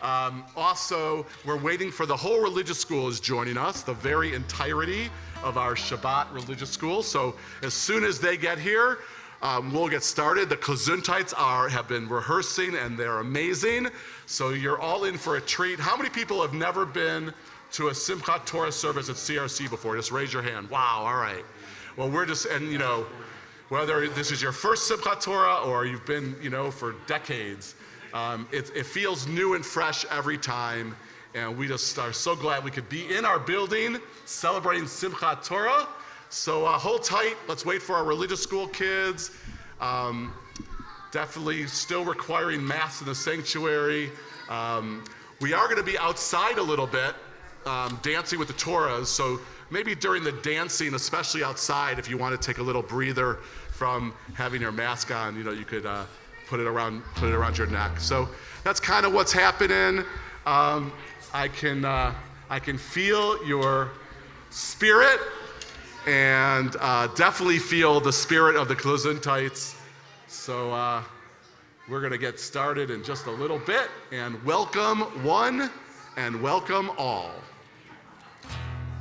Also, we're waiting for the whole religious school is joining us, the very entirety of our Shabbat religious school. So as soon as they get here, we'll get started. The Gesundheits have been rehearsing and they're amazing. So you're all in for a treat. How many people have never been to a Simchat Torah service at CRC before? Just raise your hand. Wow, all right. Well, we're just, and whether this is your first Simchat Torah or you've been, for decades, it feels new and fresh every time, and we just are so glad we could be in our building celebrating Simchat Torah. So hold tight. Let's wait for our religious school kids. Definitely still requiring Mass in the sanctuary. We are going to be outside a little bit, dancing with the Torahs. So maybe during the dancing, especially outside, if you want to take a little breather from having your mask on, you could put it around your neck. So that's kind of what's happening. I can feel your spirit, and definitely feel the spirit of the Gesundheits. So we're going to get started in just a little bit, and welcome one and welcome all.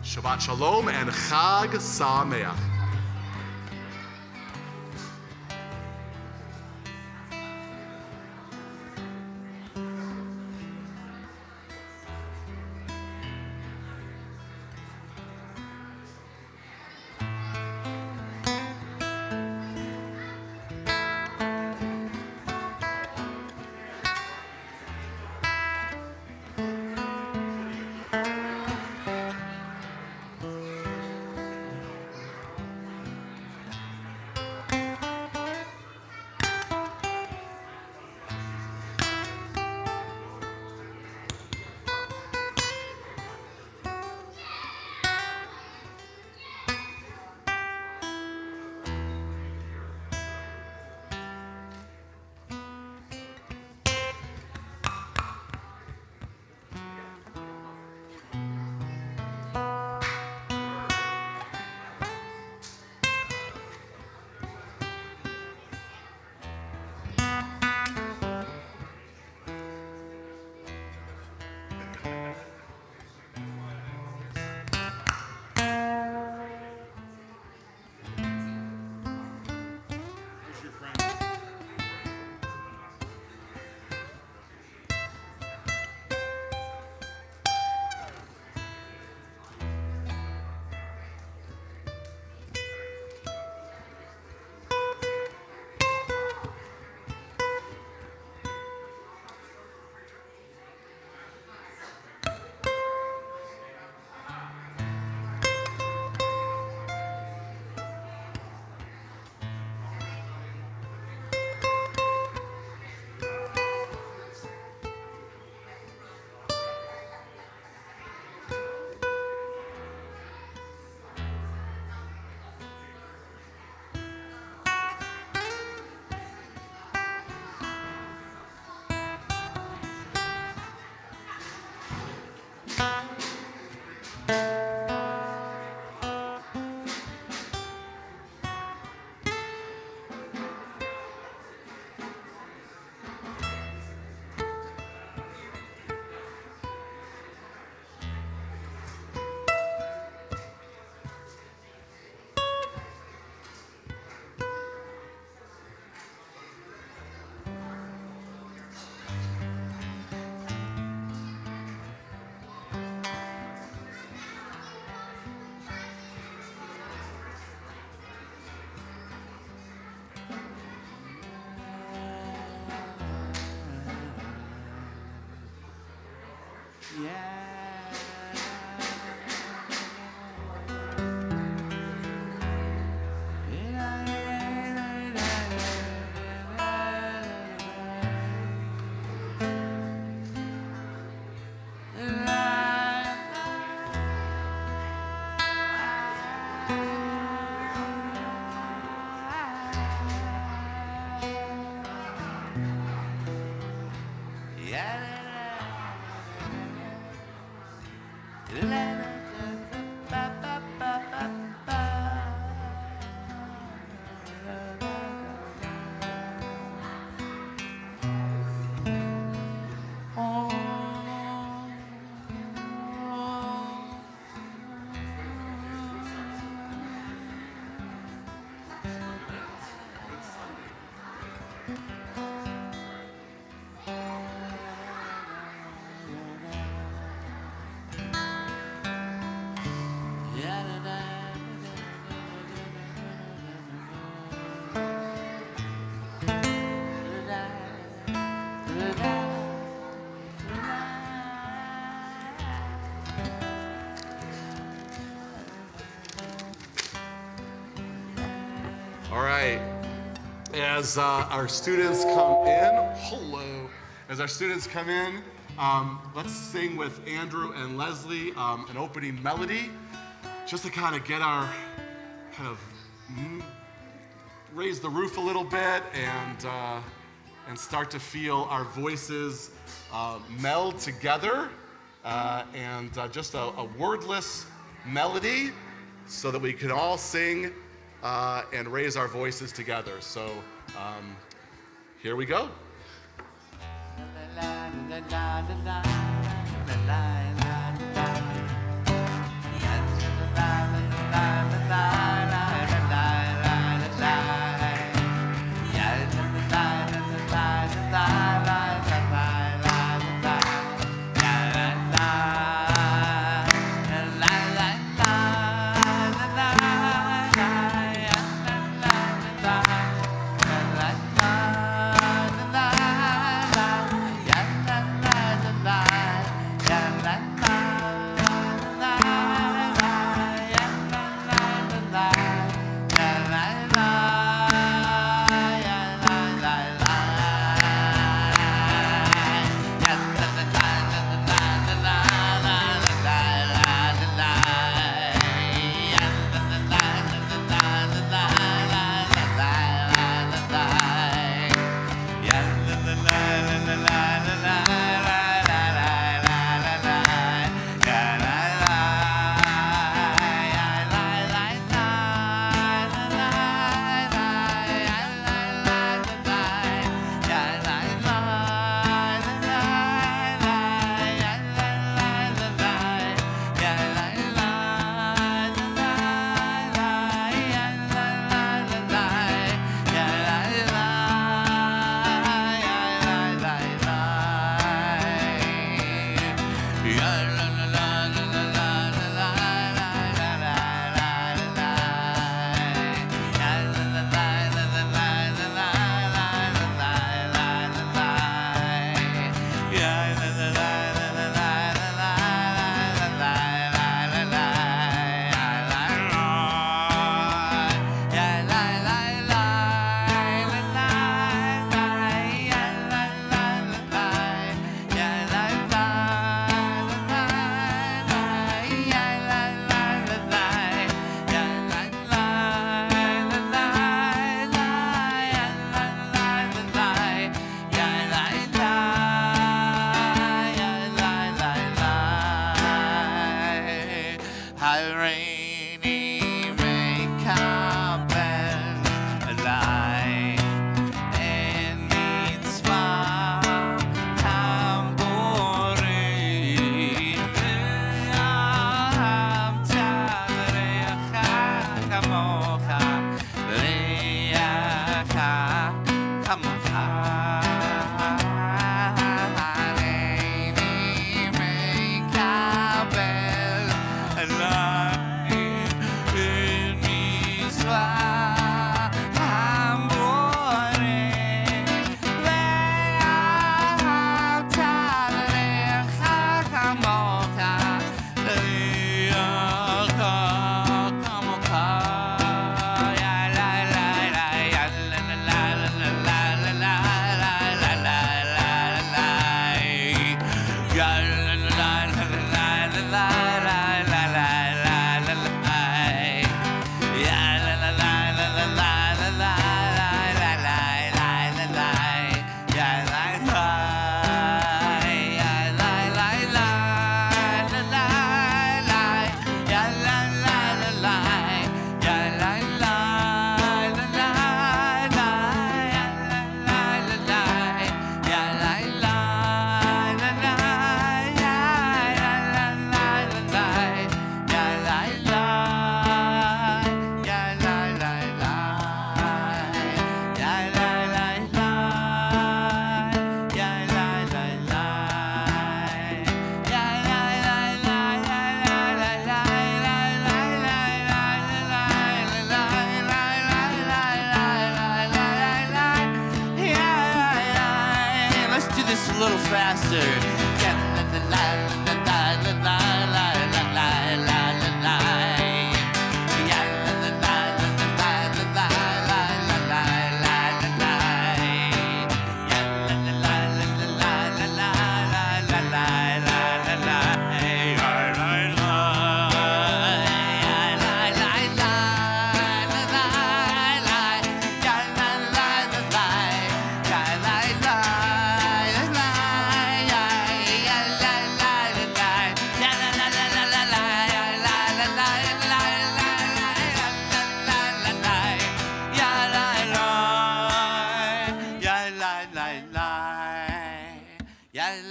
Shabbat Shalom and Chag Sameach. As our students come in, hello. As our students come in, let's sing with Andrew and Leslie an opening melody, just to kind of get our raise the roof a little bit and start to feel our voices meld together, and just a wordless melody so that we can all sing and raise our voices together. So here we go.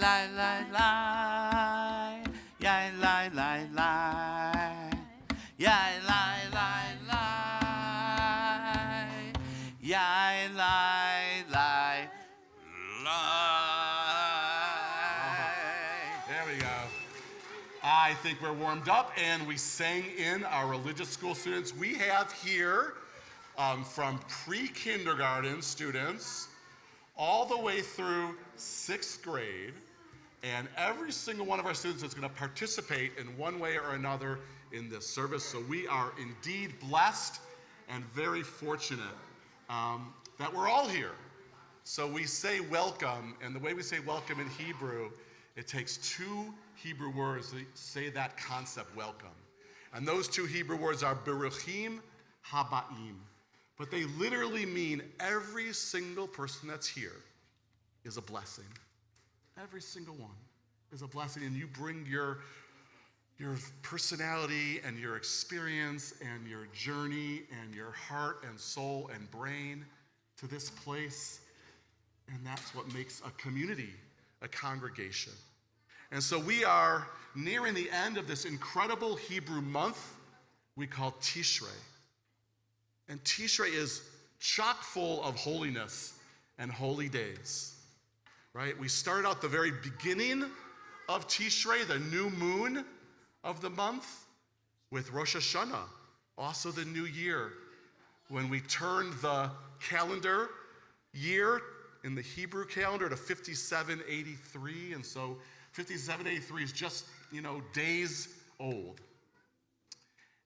lie, lie, lie. Yai, lie, lie, lie. Yai, lie, lie, lie. Yai, lie, lie, lie. There we go. I think we're warmed up, and we sang in our religious school students. We have here from pre-kindergarten students all the way through 6th grade, and every single one of our students is going to participate in one way or another in this service. So we are indeed blessed and very fortunate that we're all here. So we say welcome, and the way we say welcome in Hebrew, it takes 2 Hebrew words to say that concept, welcome. And those 2 Hebrew words are beruchim habaim. But they literally mean every single person that's here is a blessing. Every single one is a blessing, and you bring your personality and your experience and your journey and your heart and soul and brain to this place, and that's what makes a community, a congregation. And so we are nearing the end of this incredible Hebrew month we call Tishrei. And Tishrei is chock full of holiness and holy days, right? We started out the very beginning of Tishrei, the new moon of the month, with Rosh Hashanah, also the new year, when we turned the calendar year in the Hebrew calendar to 5783, and so 5783 is just, days old.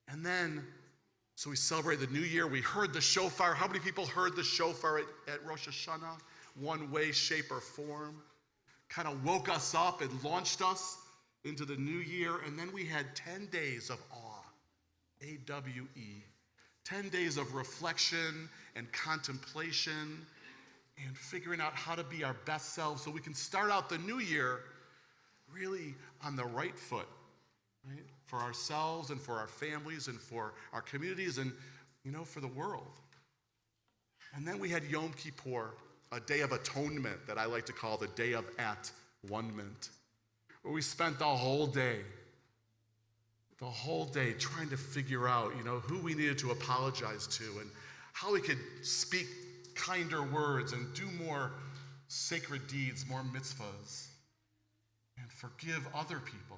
And then, so we celebrate the new year. We heard the shofar. How many people heard the shofar at Rosh Hashanah? One way, shape, or form. Kind of woke us up and launched us into the new year. And then we had 10 days of awe, A-W-E. 10 days of reflection and contemplation and figuring out how to be our best selves so we can start out the new year really on the right foot, right? For ourselves and for our families and for our communities and, for the world. And then we had Yom Kippur, a day of atonement that I like to call the day of at-one-ment, where we spent the whole day trying to figure out, who we needed to apologize to and how we could speak kinder words and do more sacred deeds, more mitzvahs, and forgive other people,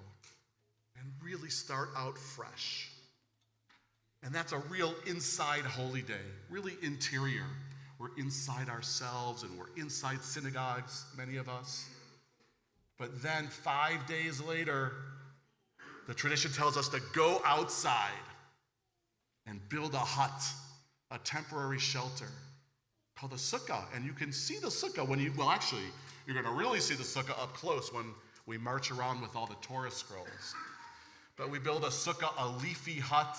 and really start out fresh. And that's a real inside holy day, really interior. We're inside ourselves, and we're inside synagogues, many of us. But then 5 days later, the tradition tells us to go outside and build a hut, a temporary shelter called a sukkah. And you can see the sukkah when you're going to really see the sukkah up close when we march around with all the Torah scrolls. But we build a sukkah, a leafy hut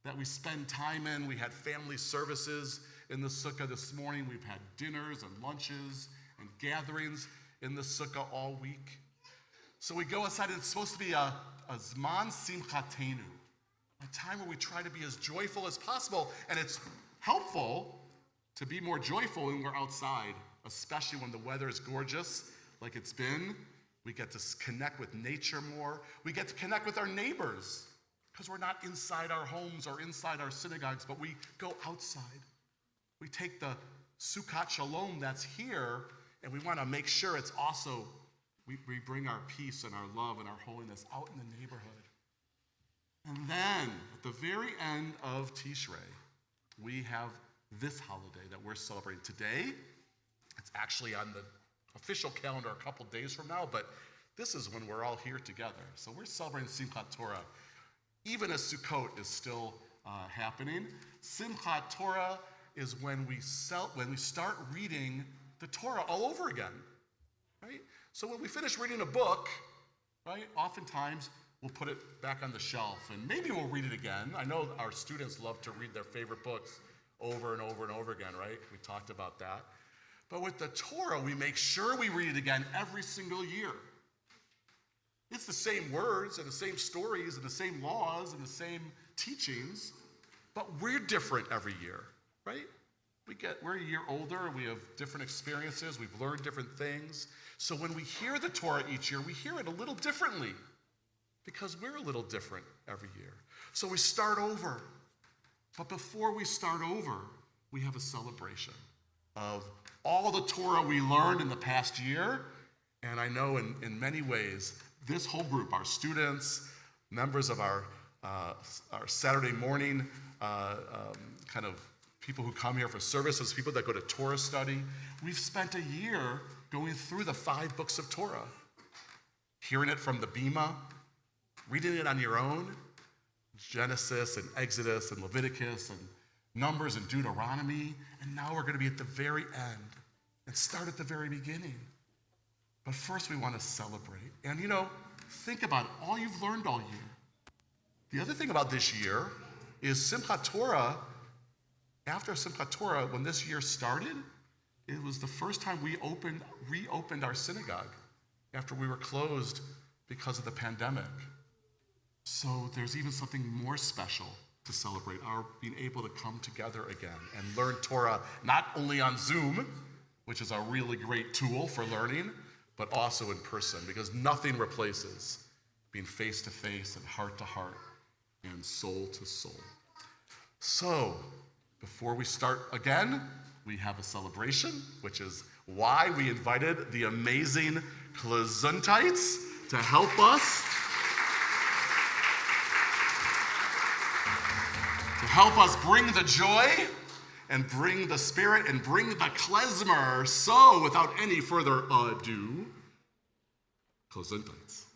that we spend time in. We had family services in the sukkah this morning. We've had dinners and lunches and gatherings in the sukkah all week. So we go outside, and it's supposed to be a Zman Simchatenu, a time where we try to be as joyful as possible. And it's helpful to be more joyful when we're outside, especially when the weather is gorgeous like it's been. We get to connect with nature more. We get to connect with our neighbors because we're not inside our homes or inside our synagogues, but we go outside. We take the Sukkot Shalom that's here, and we want to make sure it's also, we bring our peace and our love and our holiness out in the neighborhood. And then, at the very end of Tishrei, we have this holiday that we're celebrating today. It's actually on the official calendar a couple days from now, but this is when we're all here together. So we're celebrating Simchat Torah, even as Sukkot is still happening. Simchat Torah is when we start reading the Torah all over again, right? So when we finish reading a book, right, oftentimes we'll put it back on the shelf, and maybe we'll read it again. I know our students love to read their favorite books over and over and over again, right? We talked about that. But with the Torah, we make sure we read it again every single year. It's the same words and the same stories and the same laws and the same teachings, but we're different every year, right? we're a year older, and we have different experiences, we've learned different things. So when we hear the Torah each year, we hear it a little differently because we're a little different every year. So we start over. But before we start over, we have a celebration of all the Torah we learned in the past year. And I know in many ways, this whole group, our students, members of our Saturday morning kind of people who come here for services, people that go to Torah study, we've spent a year going through the 5 books of Torah, hearing it from the Bima, reading it on your own, Genesis and Exodus and Leviticus and Numbers and Deuteronomy, and now we're going to be at the very end and start at the very beginning. But first we want to celebrate. And think about it, all you've learned all year. The other thing about this year is Simchat Torah. After Simchat Torah, when this year started, it was the first time we reopened our synagogue after we were closed because of the pandemic. So there's even something more special to celebrate, our being able to come together again and learn Torah, not only on Zoom, which is a really great tool for learning, but also in person, because nothing replaces being face to face and heart to heart and soul to soul. So, before we start again, we have a celebration, which is why we invited the amazing Gesundheits to help us bring the joy and bring the spirit and bring the klezmer. So, without any further ado, Gesundheits.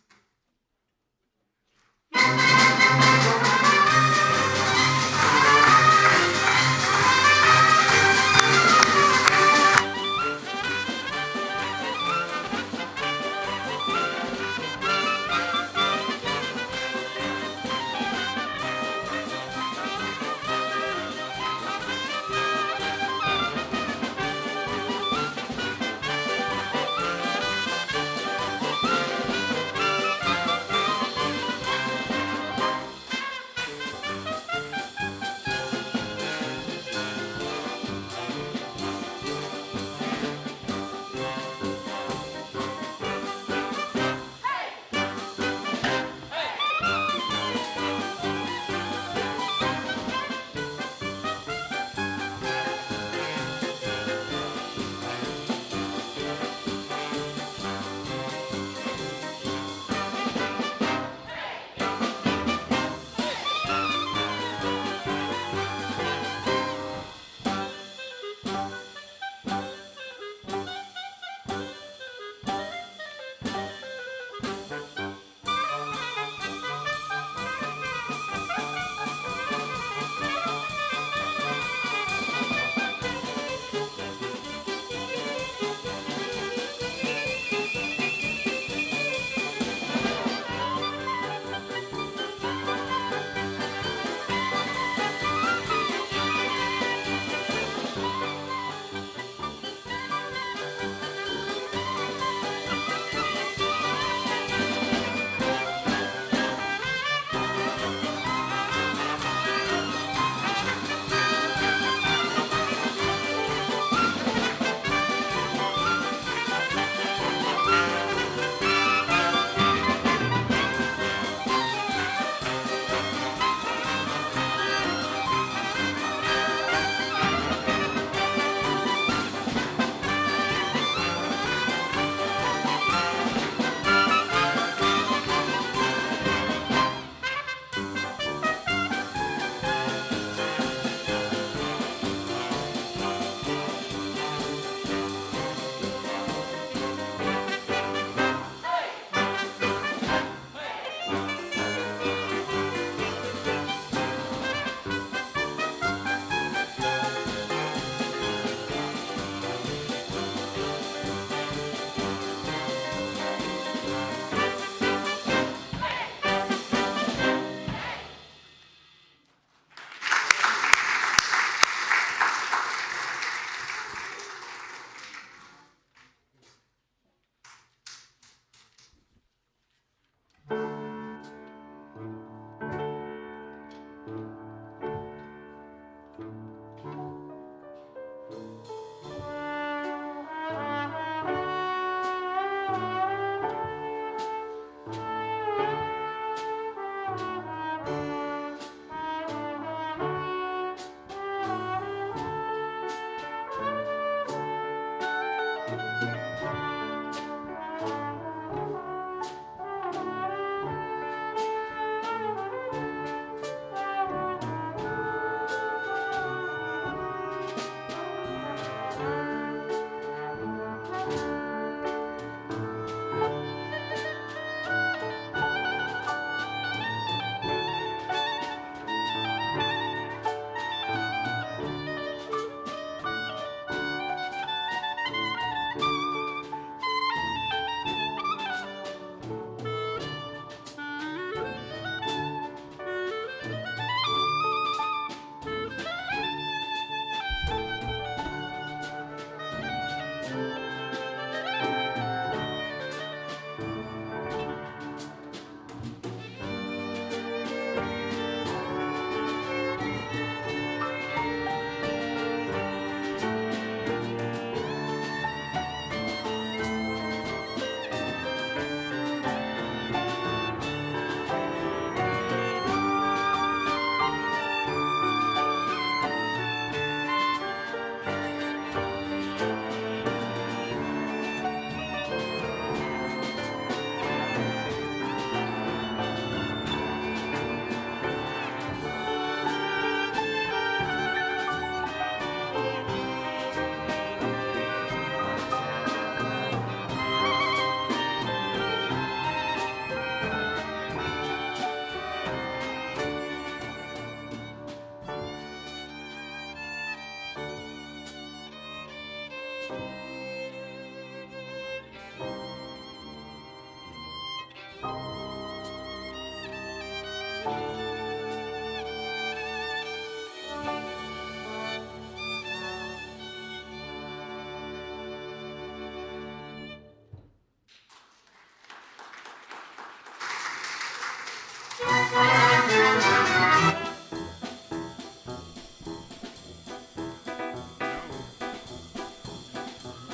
Are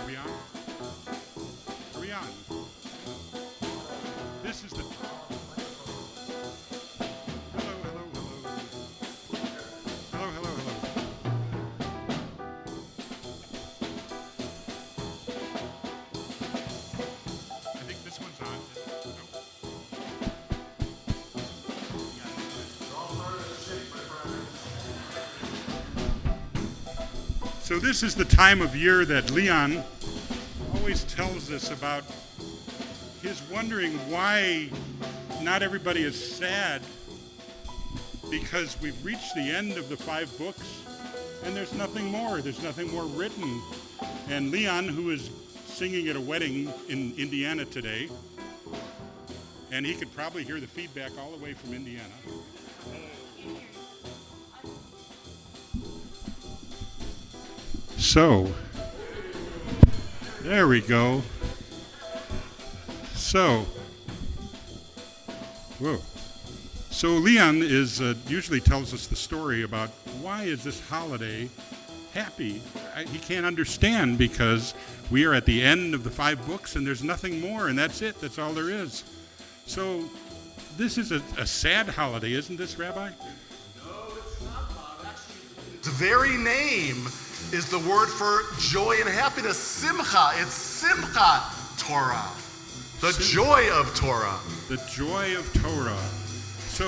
we on? Are we on? This is the... Hello, hello, hello. Hello, hello, hello. I think this one's on. Nope. So this is the time of year that Leon always tells us about his wondering why not everybody is sad, because we've reached the end of the 5 books and there's nothing more. There's nothing more written. And Leon, who is singing at a wedding in Indiana today, and he could probably hear the feedback all the way from Indiana. So, there we go. So, whoa. So Leon usually tells us the story about why is this holiday happy. He can't understand because we are at the end of the 5 books and there's nothing more, and that's it. That's all there is. So this is a sad holiday, isn't this, Rabbi? No, it's not, Bob. Actually, its very name is the word for joy and happiness, Simcha. It's Simchat Torah, the joy of Torah. The joy of Torah. So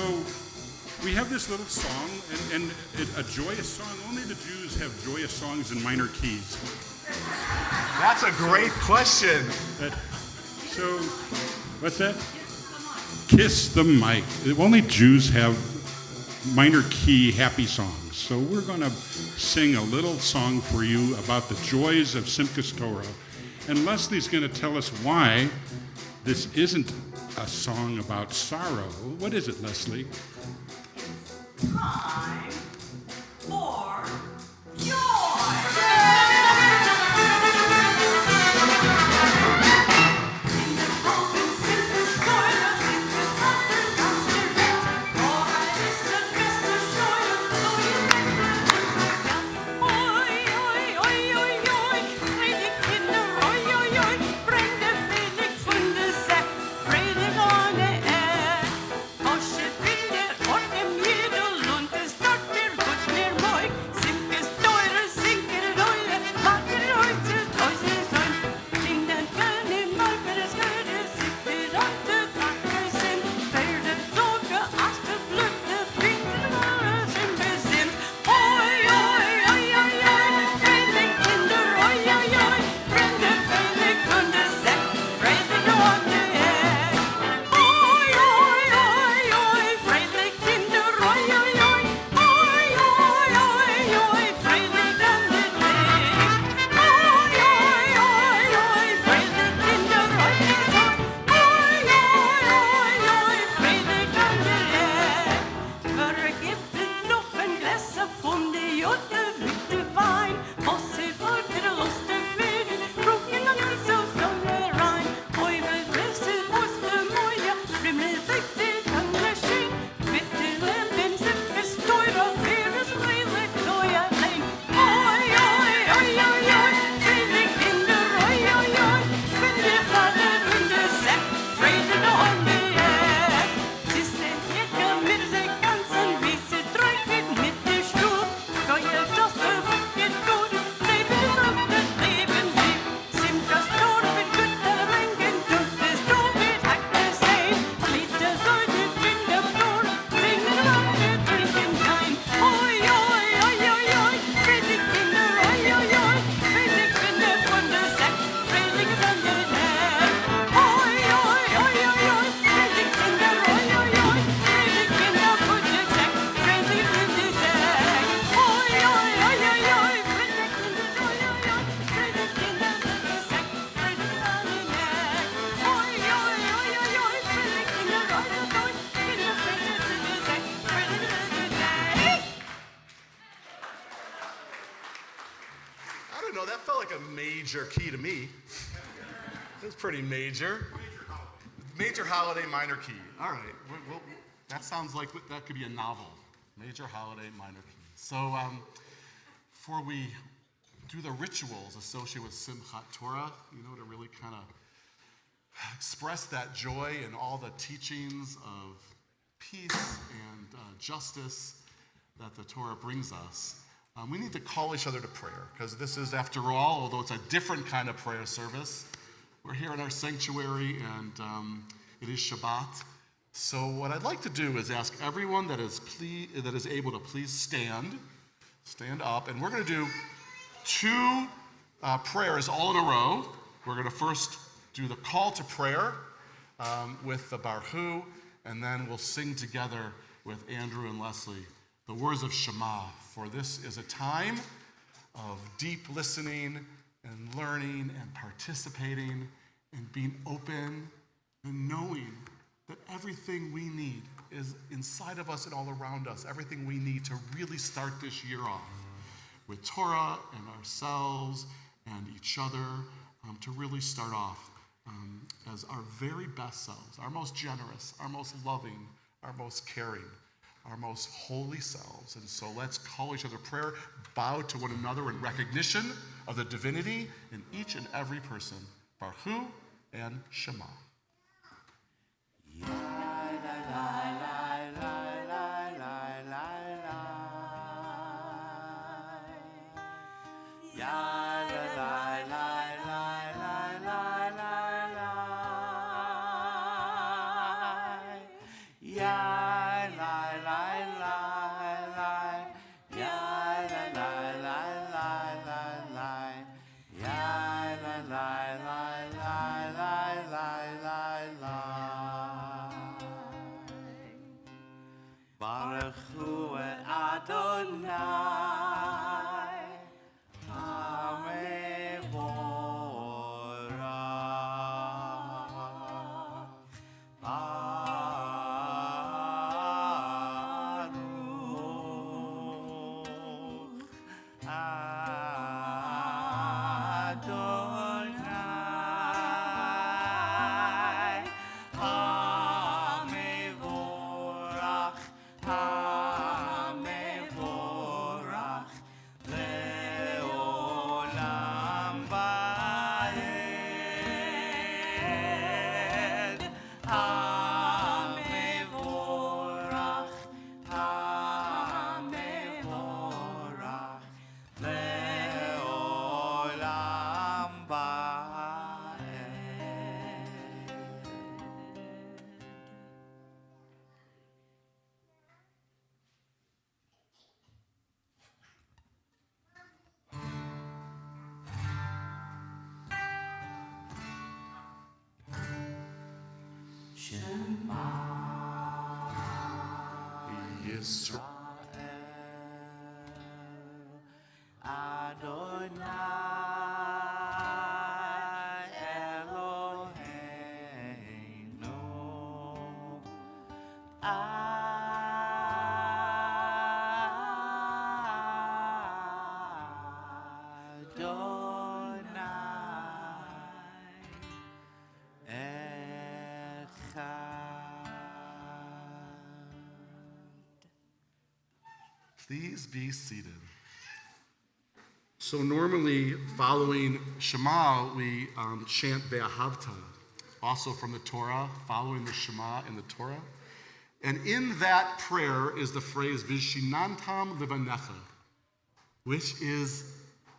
we have this little song, and a joyous song. Only the Jews have joyous songs in minor keys. That's a great question. So, what's that? Kiss the mic. Only Jews have minor key happy songs. So we're going to sing a little song for you about the joys of Simchat Torah. And Leslie's going to tell us why this isn't a song about sorrow. What is it, Leslie? Time for joy. Major key to me. It's pretty major. Major holiday, minor key. All right. That sounds like that could be a novel. Major holiday, minor key. So before we do the rituals associated with Simchat Torah, to really kind of express that joy in all the teachings of peace and justice that the Torah brings us, we need to call each other to prayer, because this is, after all, although it's a different kind of prayer service, we're here in our sanctuary, and it is Shabbat. So what I'd like to do is ask everyone that is able to please stand up, and we're going to do two prayers all in a row. We're going to first do the call to prayer with the Barhu, and then we'll sing together with Andrew and Leslie the words of Shema, for this is a time of deep listening and learning and participating and being open and knowing that everything we need is inside of us and all around us, everything we need to really start this year off with Torah and ourselves and each other, to really start off as our very best selves, our most generous, our most loving, our most caring, our most holy selves. And so let's call each other prayer, bow to one another in recognition of the divinity in each and every person. Barhu and Shema. Baruch Hu Adonai HaMevorach Yisrael. Adonai Eloheinu Adonai Echad. Please be seated. So normally, following Shema, we chant Ve'ahavta, also from the Torah, following the Shema in the Torah. And in that prayer is the phrase Vishinantam Livanecha, which is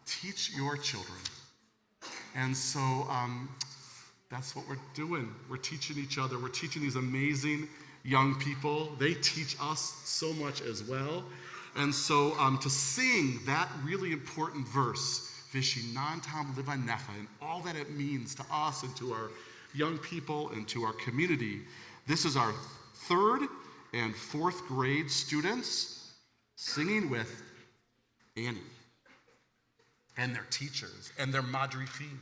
teach your children. And so that's what we're doing. We're teaching each other. We're teaching these amazing young people. They teach us so much as well. And so to sing that really important verse, Vishinantam Livanecha, and all that it means to us and to our young people and to our community, this is our 3rd and 4th grade students singing with Annie and their teachers and their madrichim.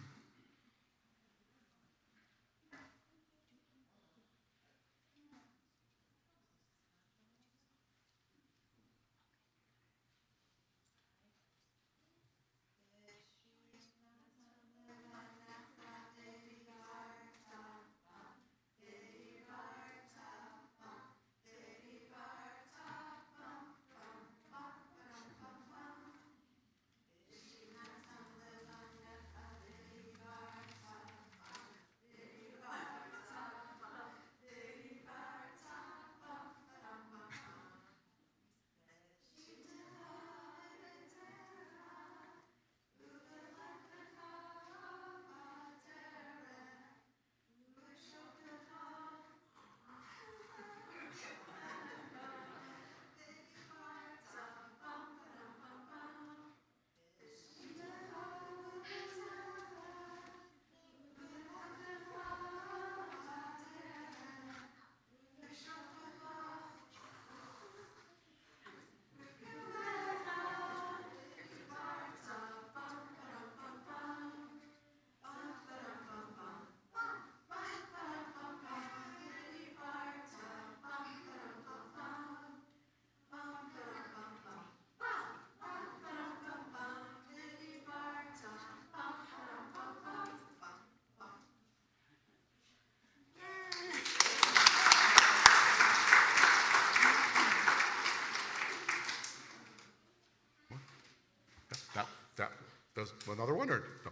Another one? Or no?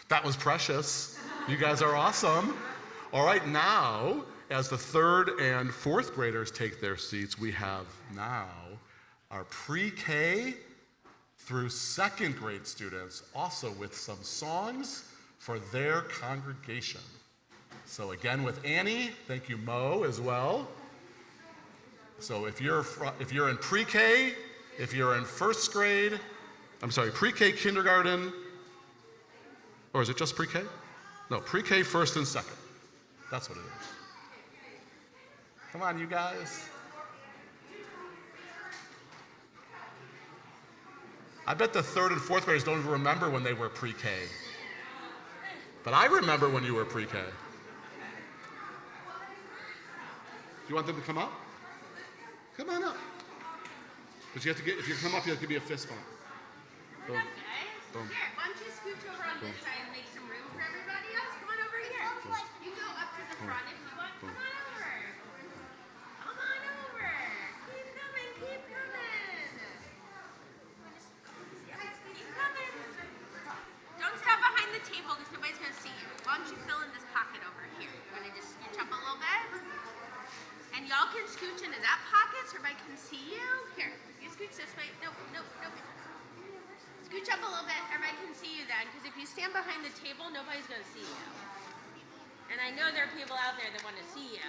That was precious. You guys are awesome. All right, now, as the third and fourth graders take their seats, we have now our pre-K through second grade students, also with some songs for their congregation. So again with Annie, thank you Mo as well. So if you're in pre-K, if you're in first grade, pre-K kindergarten, or is it just pre-K? No, pre-K first and second. That's what it is. Come on, you guys. I bet the third and fourth graders don't even remember when they were pre-K. But I remember when you were pre-K. Do you want them to come up? Come on up. But you have to if you come up, you have to give me a fist bump. Boom. Boom. Here, why don't you scooch over on this side and make some room for everybody else? Come on over here. You go up to the front if you want. Come on over. Come on over. Keep coming, keep coming. Keep coming. Don't stop behind the table because nobody's going to see you. Why don't you fill in this pocket over here? You want to just scooch up a little bit? And y'all can scooch into that pocket so everybody can see you. Here, you scooch this way. Nope. Scooch up a little bit, everybody can see you then, because if you stand behind the table, nobody's going to see you. And I know there are people out there that want to see you.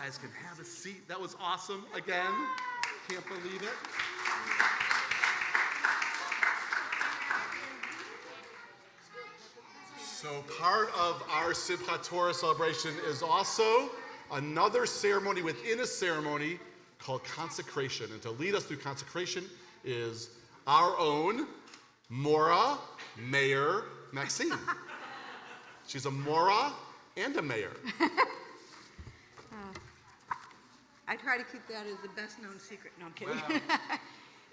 guys can have a seat. That was awesome again. Can't believe it. So part of our Simchat Torah celebration is also another ceremony within a ceremony called Consecration. And to lead us through consecration is our own Mora Mayor Maxine. She's a Mora and a mayor. I try to keep that as the best known secret. No, I'm kidding.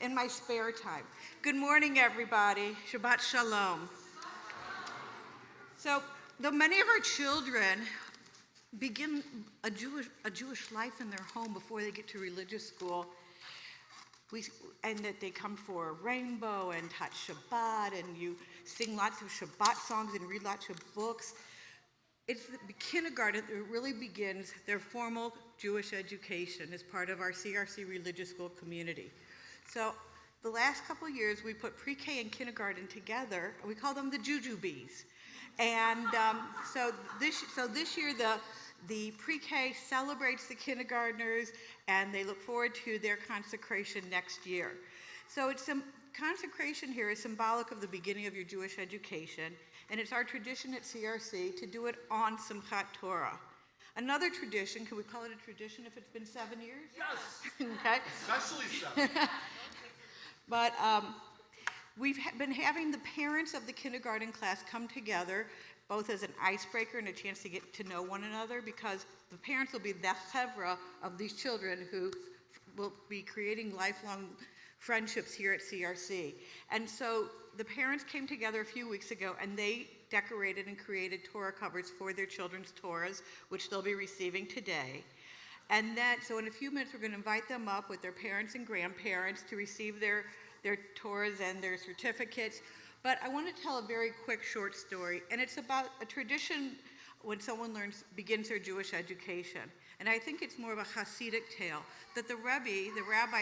In my spare time. Good morning, everybody. Shabbat Shalom. So, though many of our children begin a Jewish life in their home before they get to religious school, and that they come for a rainbow and touch Shabbat, and you sing lots of Shabbat songs and read lots of books. It's the kindergarten that really begins their formal Jewish education as part of our CRC religious school community. So the last couple of years, we put pre-K and kindergarten together. We call them the Juju Bees. And so this year, the pre-K celebrates the kindergartners, and they look forward to their consecration next year. So consecration here is symbolic of the beginning of your Jewish education, and it's our tradition at CRC to do it on Simchat Torah. Another tradition, can we call it a tradition if it's been 7 years? Yes. Okay. Especially 7. But we've been having the parents of the kindergarten class come together, both as an icebreaker and a chance to get to know one another, because the parents will be the chevra of these children who will be creating lifelong friendships here at CRC. And so the parents came together a few weeks ago, and they decorated and created Torah covers for their children's Torahs, which they'll be receiving today. And then, so in a few minutes, we're going to invite them up with their parents and grandparents to receive their Torahs and their certificates. But I want to tell a very quick short story, and it's about a tradition when someone begins their Jewish education. And I think it's more of a Hasidic tale, that the rabbi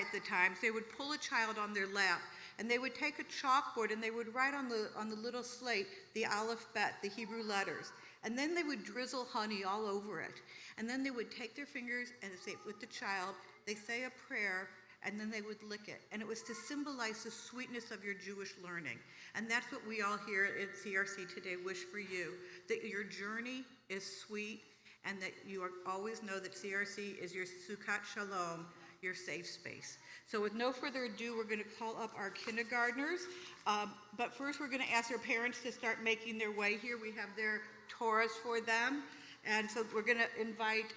at the time, they would pull a child on their lap, and they would take a chalkboard and they would write on the little slate the Aleph Bet, the Hebrew letters. And then they would drizzle honey all over it. And then they would take their fingers and say, with the child, they say a prayer, and then they would lick it. And it was to symbolize the sweetness of your Jewish learning. And that's what we all here at CRC today wish for you, that your journey is sweet, and that you always know that CRC is your Sukkot Shalom, your safe space. So with no further ado, we're going to call up our kindergartners. But first, we're going to ask their parents to start making their way here. We have their Torahs for them. And so we're going to invite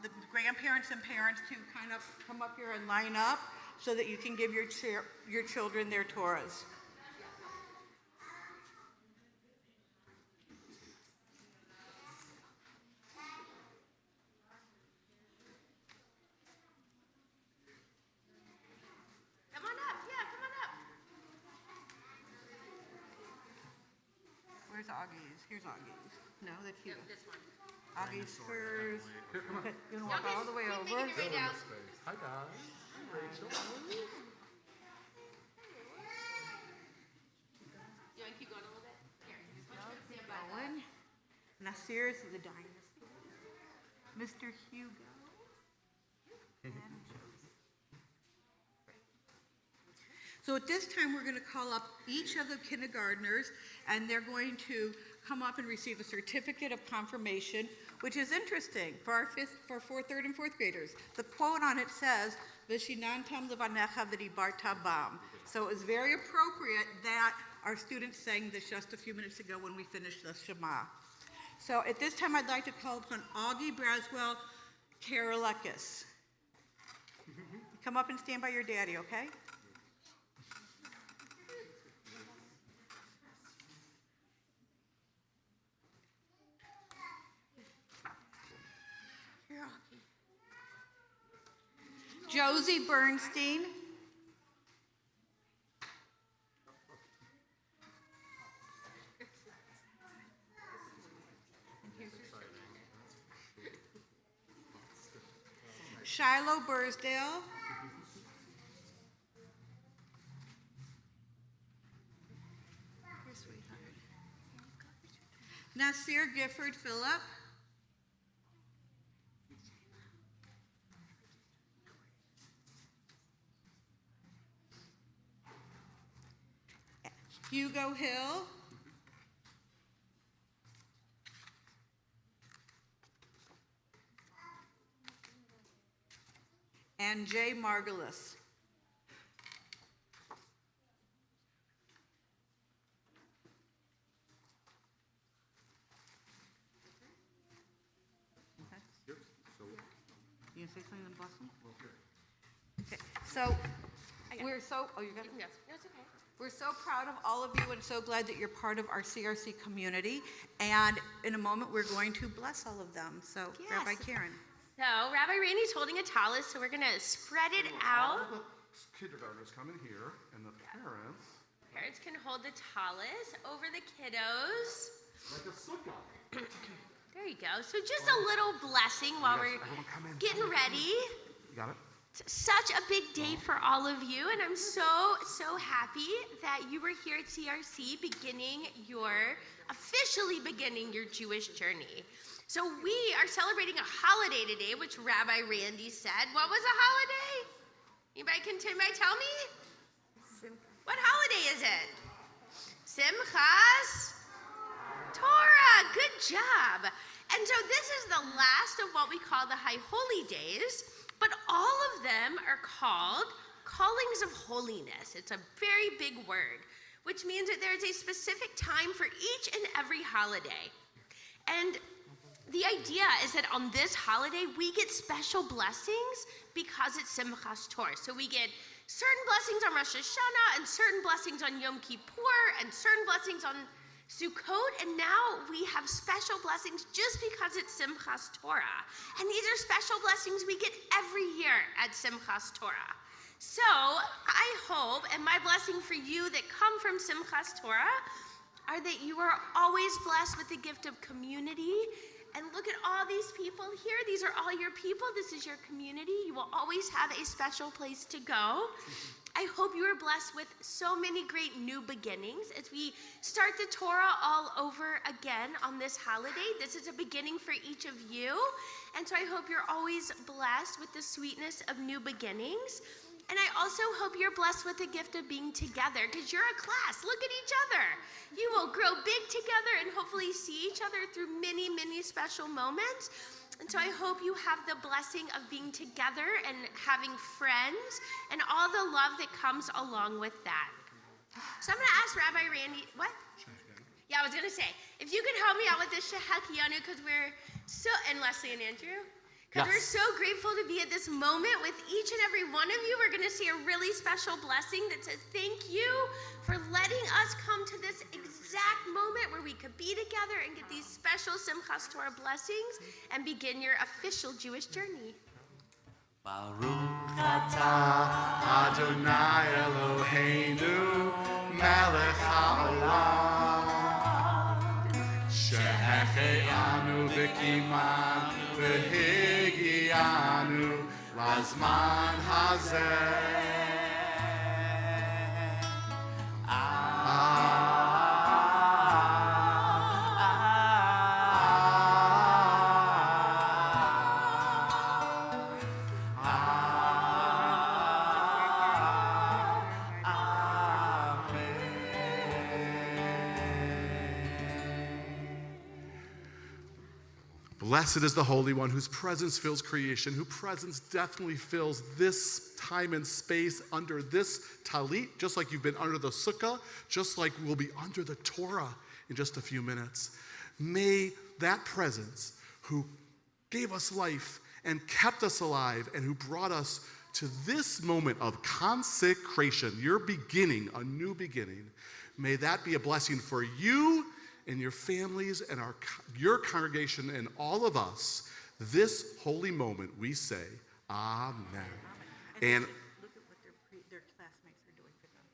the grandparents and parents to kind of come up here and line up so that you can give your children their Torahs. Come on up. Yeah, come on up. Where's Augie's? Here's Augie's. No, that's No, here. this one. Augie's first. Okay, you want to walk Y'all all the way keep over? making your way down. Hi, guys. Hi, Rachel. You want to keep going a little bit? Here, stand by that. Owen. Nasir's the dynasty. Mr. Hugo. And Joseph. So at this time, we're going to call up each of the kindergartners, and they're going to come up and receive a certificate of confirmation, which is interesting for our third and fourth graders. The quote on it says, "V'shinantam levanecha v'dibarta bam." So it was very appropriate that our students sang this just a few minutes ago when we finished the Shema. So at this time, I'd like to call upon Augie Braswell Karolakis. Come up and stand by your daddy, okay? Here, Augie. Josie Bernstein. Shiloh Bursdale. Here, sweetheart. Nasir Gifford Phillip. Hugo Hill. And Jay Margulis. You gonna say something and bless them? Okay, so we're so, oh, you got it? Yes. No, it's okay. We're so proud of all of you and so glad that you're part of our CRC community. And in a moment, we're going to bless all of them. So Yes. Rabbi Karen. So Rabbi Randy's holding a tallis, so we're gonna spread it out. All the kindergartners come in here, and the parents, Parents can hold the tallis over the kiddos. like a sukkah. There you go. So just a little blessing while we're Everyone come in. getting ready. You got it? It's such a big day for all of you, and I'm so happy that you were here at CRC officially beginning your Jewish journey. So we are celebrating a holiday today, which Rabbi Randy said. What was a holiday? Anybody tell me? What holiday is it? Simchas Torah. Good job. And so this is the last of what we call the High Holy Days, but all of them are called callings of holiness. It's a very big word, which means that there's a specific time for each and every holiday. And the idea is that on this holiday, we get special blessings because it's Simchas Torah. So we get certain blessings on Rosh Hashanah and certain blessings on Yom Kippur and certain blessings on Sukkot, and now we have special blessings just because it's Simchas Torah. And these are special blessings we get every year at Simchas Torah. So I hope, and my blessing for you that come from Simchas Torah, are that you are always blessed with the gift of community. And look at all these people here. These are all your people. This is your community. You will always have a special place to go. I hope you are blessed with so many great new beginnings as we start the Torah all over again on this holiday. This is a beginning for each of you. And so I hope you're always blessed with the sweetness of new beginnings. And I also hope you're blessed with the gift of being together, because you're a class. Look at each other. You will grow big together and hopefully see each other through many, many special moments. And so I hope you have the blessing of being together and having friends and all the love that comes along with that. So I'm going to ask Rabbi Randy, what? Yeah, I was going to say, if you could help me out with this Shehecheyanu, because we're so, and Leslie and Andrew, because we're so grateful to be at this moment with each and every one of you. We're going to see a really special blessing that says thank you for letting us come to this exact moment where we could be together and get these special Simchas Torah blessings and begin your official Jewish journey. Baruch Atah Adonai Eloheinu melech haolam shehecheyanu v'kiman v'higianu lazman hazeh. Blessed is the Holy One whose presence fills creation, whose presence definitely fills this time and space under this talit, just like you've been under the sukkah, just like we'll be under the Torah in just a few minutes. May that presence who gave us life and kept us alive and who brought us to this moment of consecration, your beginning, a new beginning, may that be a blessing for you and your families and your congregation and all of us. This holy moment we say, Amen. And Look at what their classmates are doing for them.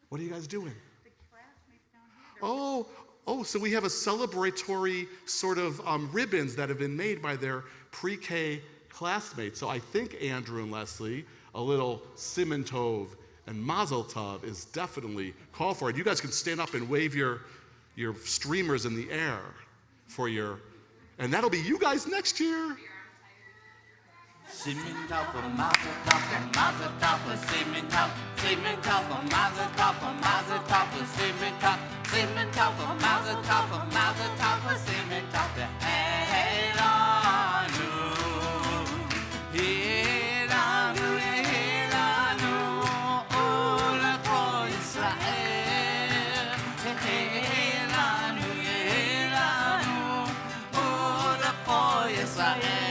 what are you guys doing? The classmates down here. Oh, so we have a celebratory sort of ribbons that have been made by their pre-K classmates. So I think Andrew and Leslie, a little Simon Tov and Mazel Tov is definitely called for. And you guys can stand up and wave your streamers in the air for and that'll be you guys next year. Simchat, Mazel Tov, Mazel Tov, Simchat, Simchat, Mazel Tov, Mazel Tov, Simchat, Simchat, Mazel Tov, Mazel Tov, Simchat, Heilanu, Heilanu, Heilanu, Olechol Yisrael, Heilanu, Heilanu, Olechol Yisrael.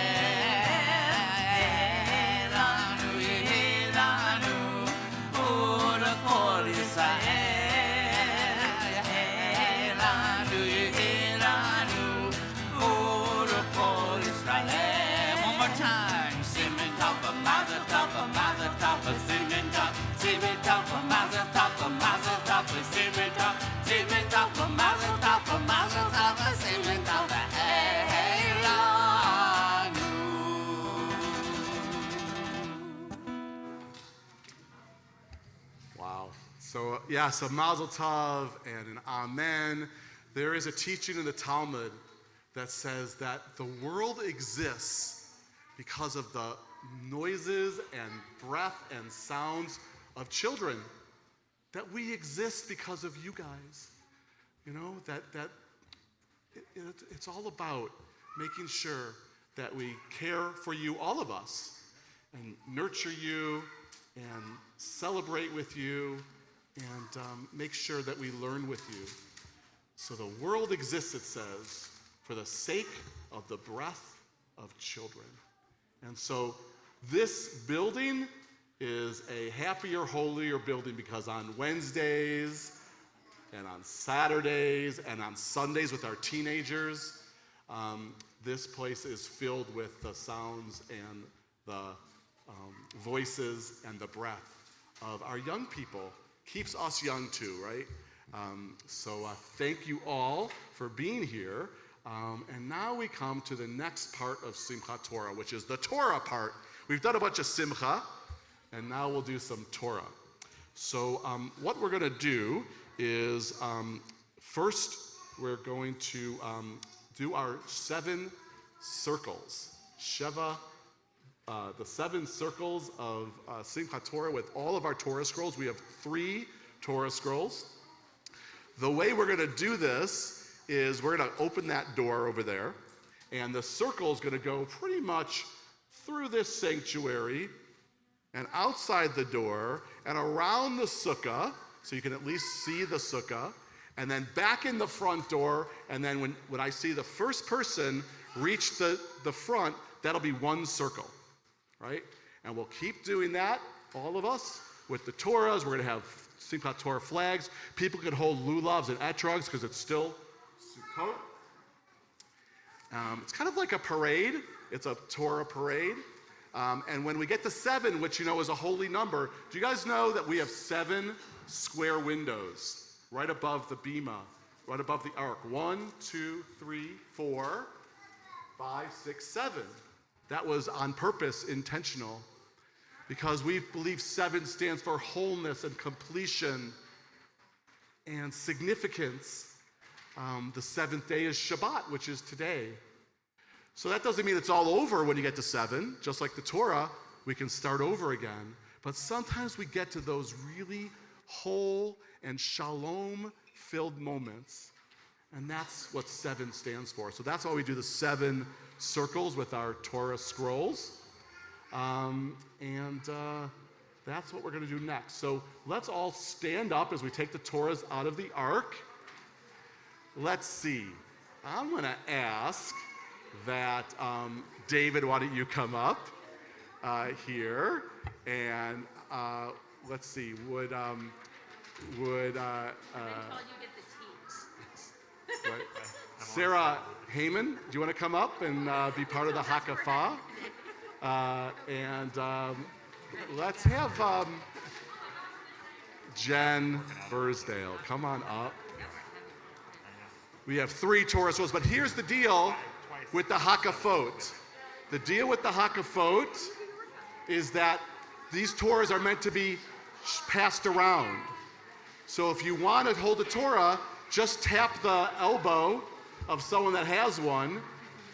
Wow. So, so Mazel Tov and an Amen. There is a teaching in the Talmud that says that the world exists because of the noises and breath and sounds of children. That we exist because of you guys. You know, it's all about making sure that we care for you, all of us, and nurture you and celebrate with you and make sure that we learn with you. So the world exists, it says, for the sake of the breath of children. And so this building is a happier, holier building because on Wednesdays and on Saturdays and on Sundays with our teenagers, this place is filled with the sounds and the voices and the breath of our young people. Keeps us young too, right? So thank you all for being here. And now we come to the next part of Simchat Torah, which is the Torah part. We've done a bunch of Simcha, and now we'll do some Torah. So what we're going to do is first we're going to do our 7 circles. Sheva, the 7 circles of Simchat Torah with all of our Torah scrolls. We have 3 Torah scrolls. The way we're going to do this is we're going to open that door over there, and the circle is going to go pretty much through this sanctuary and outside the door and around the sukkah, so you can at least see the sukkah, and then back in the front door, and then when I see the first person reach the front, that'll be 1 circle, right? And we'll keep doing that, all of us, with the Torahs. We're going to have Simchat Torah flags. People can hold lulavs and etrogs because it's still Sukkot. It's kind of like a parade. It's a Torah parade. And when we get to 7, which you know is a holy number, do you guys know that we have 7 square windows right above the bima, right above the ark? 1, 2, 3, 4, 5, 6, 7. That was on purpose, intentional, because we believe 7 stands for wholeness and completion and significance. The 7th day is Shabbat, which is today. So that doesn't mean it's all over when you get to 7. Just like the Torah, we can start over again. But sometimes we get to those really whole and shalom-filled moments. And that's what 7 stands for. So that's why we do the 7 circles with our Torah scrolls. That's what we're going to do next. So let's all stand up as we take the Torahs out of the ark. Let's see. I'm going to ask that David, why don't you come up here? And let's see. Would I've been told you get the teams. right, Sarah Heyman, do you want to come up and be part of the Hakafah? Let's have Jen Bursdale. Come on up. We have 3 Torah scrolls, but here's the deal with the Hakafot. The deal with the Hakafot is that these Torahs are meant to be passed around. So if you want to hold the Torah, just tap the elbow of someone that has one.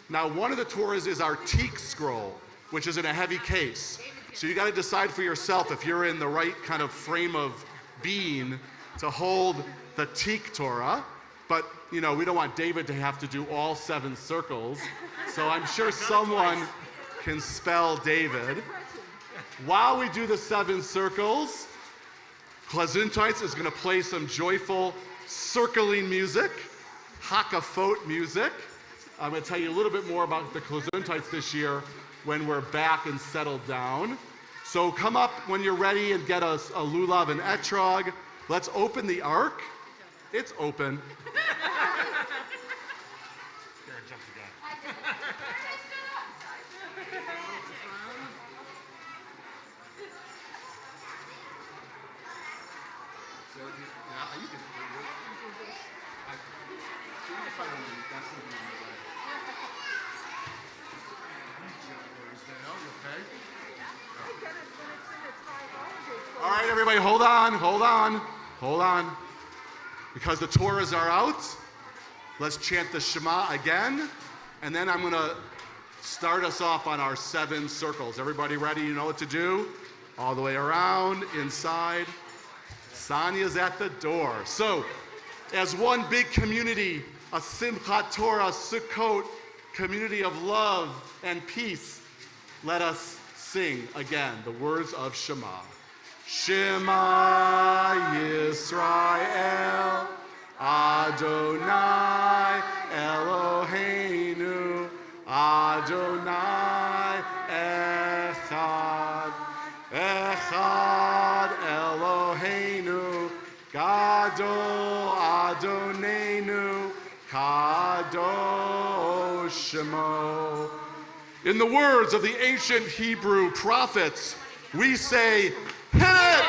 Now, one of the Torahs is our teak scroll. which is in a heavy case. So you got to decide for yourself if you're in the right kind of frame of being to hold the teak Torah. But, we don't want David to have to do all 7 circles. So I'm sure someone can spell David. While we do the 7 circles, Gesundheit is going to play some joyful circling music, Hakafot music. I'm going to tell you a little bit more about the Gesundheit this year when we're back and settled down. So come up when you're ready and get us a lulav and etrog. Let's open the ark. It's open. All right, everybody, hold on. Because the Torahs are out, let's chant the Shema again, and then I'm going to start us off on our 7 circles. Everybody ready? You know what to do? All the way around, inside. Sonia's at the door. So, as one big community, a Simchat Torah, Sukkot, community of love and peace, let us sing again the words of Shema. Shema Yisrael, Adonai Eloheinu, Adonai Echad, Echad Eloheinu, Gadol Adonenu, Kadosh Shemo. In the words of the ancient Hebrew prophets, we say, hit it!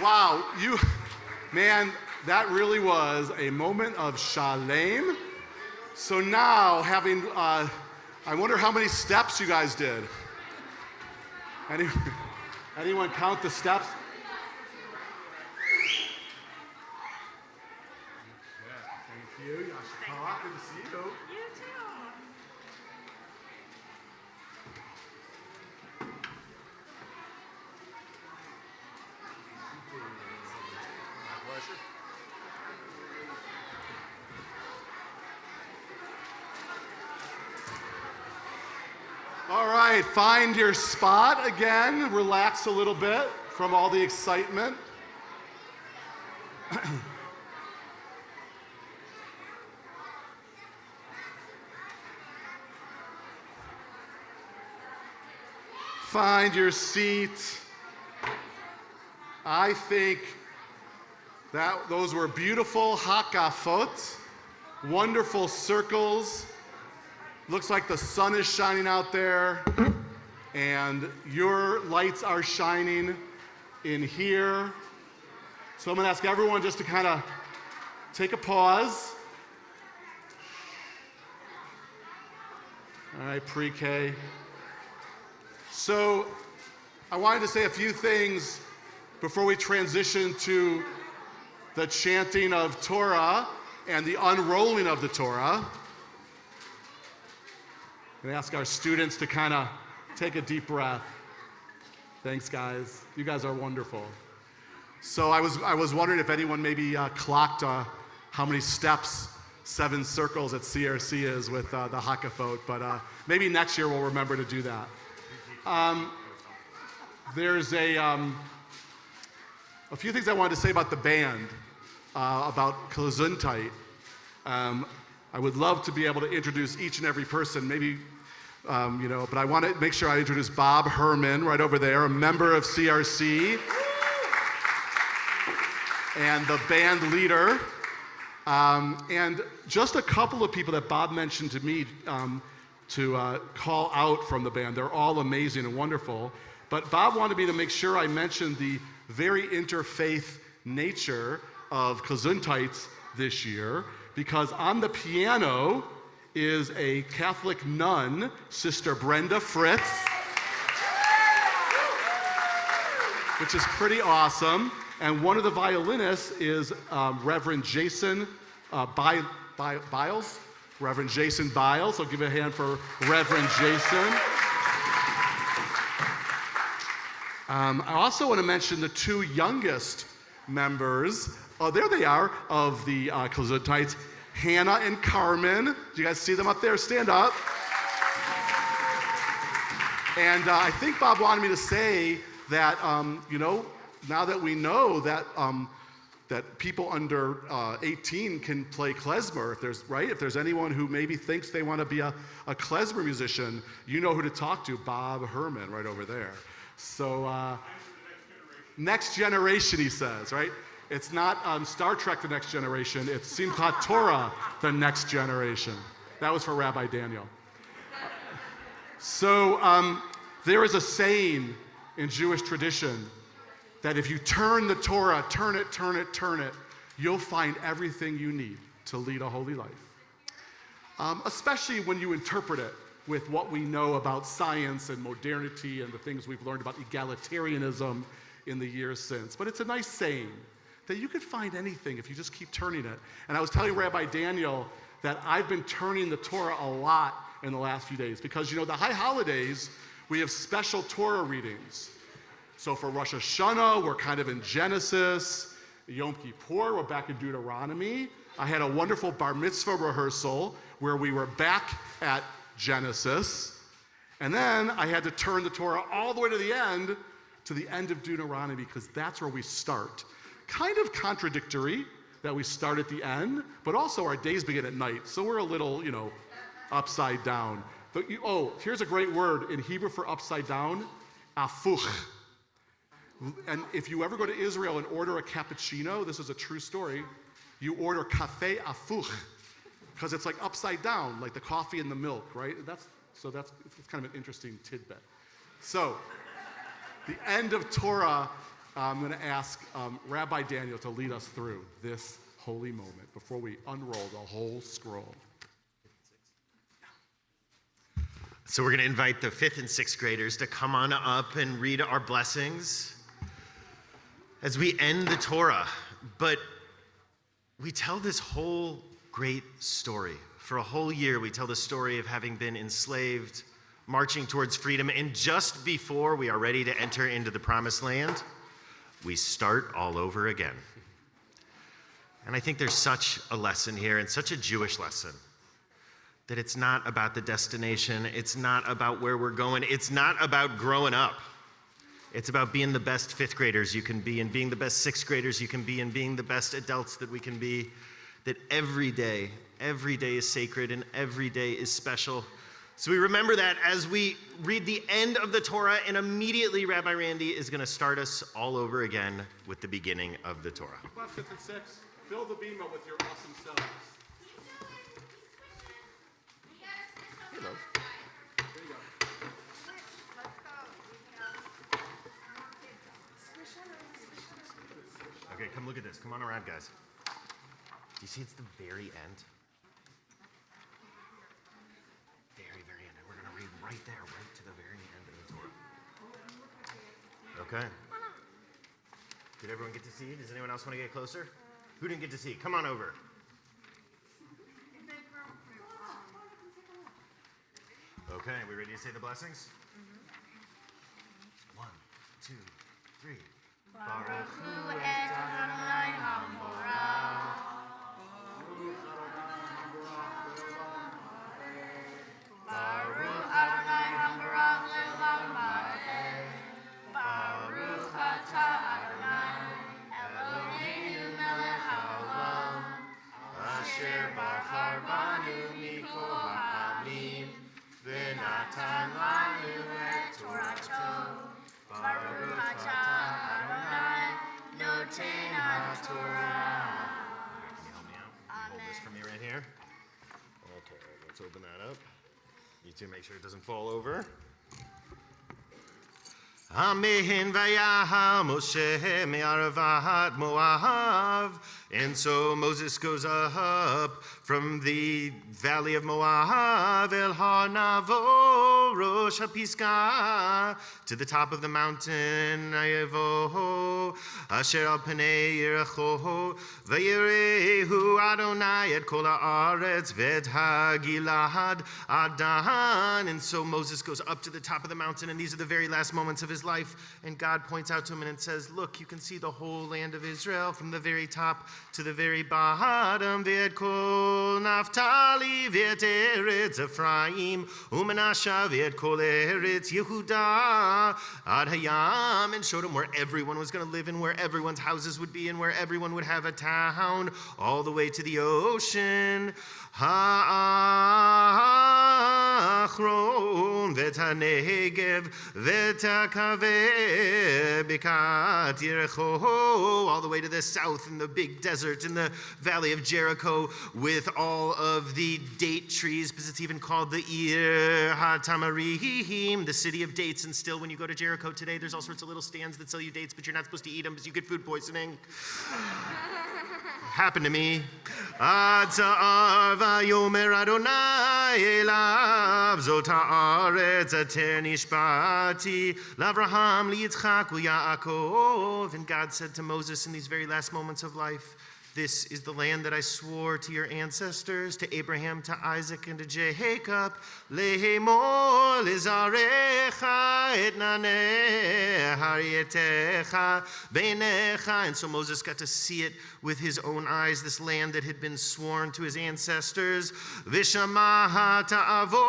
Wow, man, that really was a moment of shalem. So now, I wonder how many steps you guys did. Anyone count the steps? Thank you. Yashikara, good to see you. You too. Pleasure. All right, find your spot again. Relax a little bit from all the excitement. Find your seat. I think that those were beautiful hakafot, wonderful circles. Looks like the sun is shining out there, and your lights are shining in here. So I'm gonna ask everyone just to kind of take a pause. All right, pre-K. So I wanted to say a few things before we transition to the chanting of Torah and the unrolling of the Torah. I'm gonna ask our students to kind of take a deep breath. Thanks, guys. You guys are wonderful. So I was wondering if anyone maybe clocked how many steps 7 circles at CRC is with the hakafot, but maybe next year we'll remember to do that. There's a few things I wanted to say about the band, about Gesundheit. I would love to be able to introduce each and every person, maybe, but I want to make sure I introduce Bob Herman right over there, a member of CRC, and the band leader, and just a couple of people that Bob mentioned to me to call out from the band. They're all amazing and wonderful, but Bob wanted me to make sure I mentioned the very interfaith nature of Gesundheit this year, because on the piano is a Catholic nun, Sister Brenda Fritz, which is pretty awesome. And one of the violinists is Reverend Jason Biles. Reverend Jason Biles. So give a hand for Reverend Jason. I also want to mention the 2 youngest members. Oh, there they are, of the Gesundheit, Hannah and Carmen. Do you guys see them up there? Stand up. And I think Bob wanted me to say that, now that we know that that people under 18 can play klezmer, if there's anyone who maybe thinks they want to be a klezmer musician, you know who to talk to, Bob Herman, right over there. So, next generation, he says, right? It's not Star Trek, The Next Generation. It's Simchat Torah, The Next Generation. That was for Rabbi Daniel. So there is a saying in Jewish tradition that if you turn the Torah, turn it, you'll find everything you need to lead a holy life. Especially when you interpret it with what we know about science and modernity and the things we've learned about egalitarianism in the years since. But it's a nice saying that you could find anything if you just keep turning it. And I was telling Rabbi Daniel that I've been turning the Torah a lot in the last few days because, the high holidays, we have special Torah readings. So for Rosh Hashanah, we're kind of in Genesis. Yom Kippur, we're back in Deuteronomy. I had a wonderful bar mitzvah rehearsal where we were back at Genesis. And then I had to turn the Torah all the way to the end of Deuteronomy, because that's where we start. Kind of contradictory that we start at the end, but also our days begin at night. So we're a little, upside down. But here's a great word in Hebrew for upside down, afuch. And if you ever go to Israel and order a cappuccino, this is a true story, you order café afuch, because it's like upside down, like the coffee and the milk, right? It's kind of an interesting tidbit. So, the end of Torah I'm going to ask Rabbi Daniel to lead us through this holy moment before we unroll the whole scroll. So we're going to invite the 5th and 6th graders to come on up and read our blessings as we end the Torah. But we tell this whole great story. For a whole year, we tell the story of having been enslaved, marching towards freedom, and just before we are ready to enter into the promised land, we start all over again. And I think there's such a lesson here, and such a Jewish lesson, that it's not about the destination, it's not about where we're going, it's not about growing up. It's about being the best 5th graders you can be, and being the best 6th graders you can be, and being the best adults that we can be. That every day is sacred, and every day is special. So we remember that as we read the end of the Torah, and immediately Rabbi Randy is going to start us all over again with the beginning of the Torah. Come on, 5th and 6th. Fill the bima with your awesome selves. Hey, love. There you go. Okay, come look at this. Come on around, guys. Do you see it's the very end? Very, very end. And we're going to read right there, right to the very end of the Torah. Okay. Did everyone get to see? Does anyone else want to get closer? Who didn't get to see? Come on over. Okay, we ready to say the blessings? 1, 2, 3. Baruch Hu et Adonai HaMorah. Baruch Adonai HaMorah le'olam va'ed. Baruch atah Adonai Eloheinu melech haolam. Asher bachar banu mikol ha'amim. V'natan lanu et Torato. Baruch atah Adonai noten haTorah. Can you help me out? Hold this for me right here. Okay, let's open that up. You two make sure it doesn't fall over. Amen vayah Moshe me'aravat Moav. And so Moses goes up from the valley of Moab, El Har Navo, Rosh HaPisgah, to the top of the mountain, Ayevo, Asher al Pnei Yerecho, Vayerehu Adonai et kol haaretz vet hagilad adan. And so Moses goes up to the top of the mountain, and these are the very last moments of his life. And God points out to him and says, look, you can see the whole land of Israel from the very top to the very bottom. Vet kol Naphtali, vet eretz Ephraim, u'Menashe, vet kol eretz Yehuda ad hayam. And showed him where everyone was going to live, and where everyone's houses would be, and where everyone would have a town, all the way to the ocean. Ha'achron vet hanegev vet hakaveh bikat Yericho, all the way to the south in the big desert in the valley of Jericho, with all of the date trees, because it's even called the Ir HaTamarim, the city of dates. And still, when you go to Jericho today, there's all sorts of little stands that sell you dates, but you're not supposed to eat them because you get food poisoning. Happened to me. Ad sa'ar vayomer Adonai elav zot haaretz ater nishbati l'Avraham liYitzchak u'Yaakov. And God said to Moses in these very last moments of life, this is the land that I swore to your ancestors, to Abraham, to Isaac, and to Jacob. Lehemor lizarecha etnaneh harietecha beinecha. And so Moses got to see it with his own eyes, this land that had been sworn to his ancestors. V'shamaha ta'avo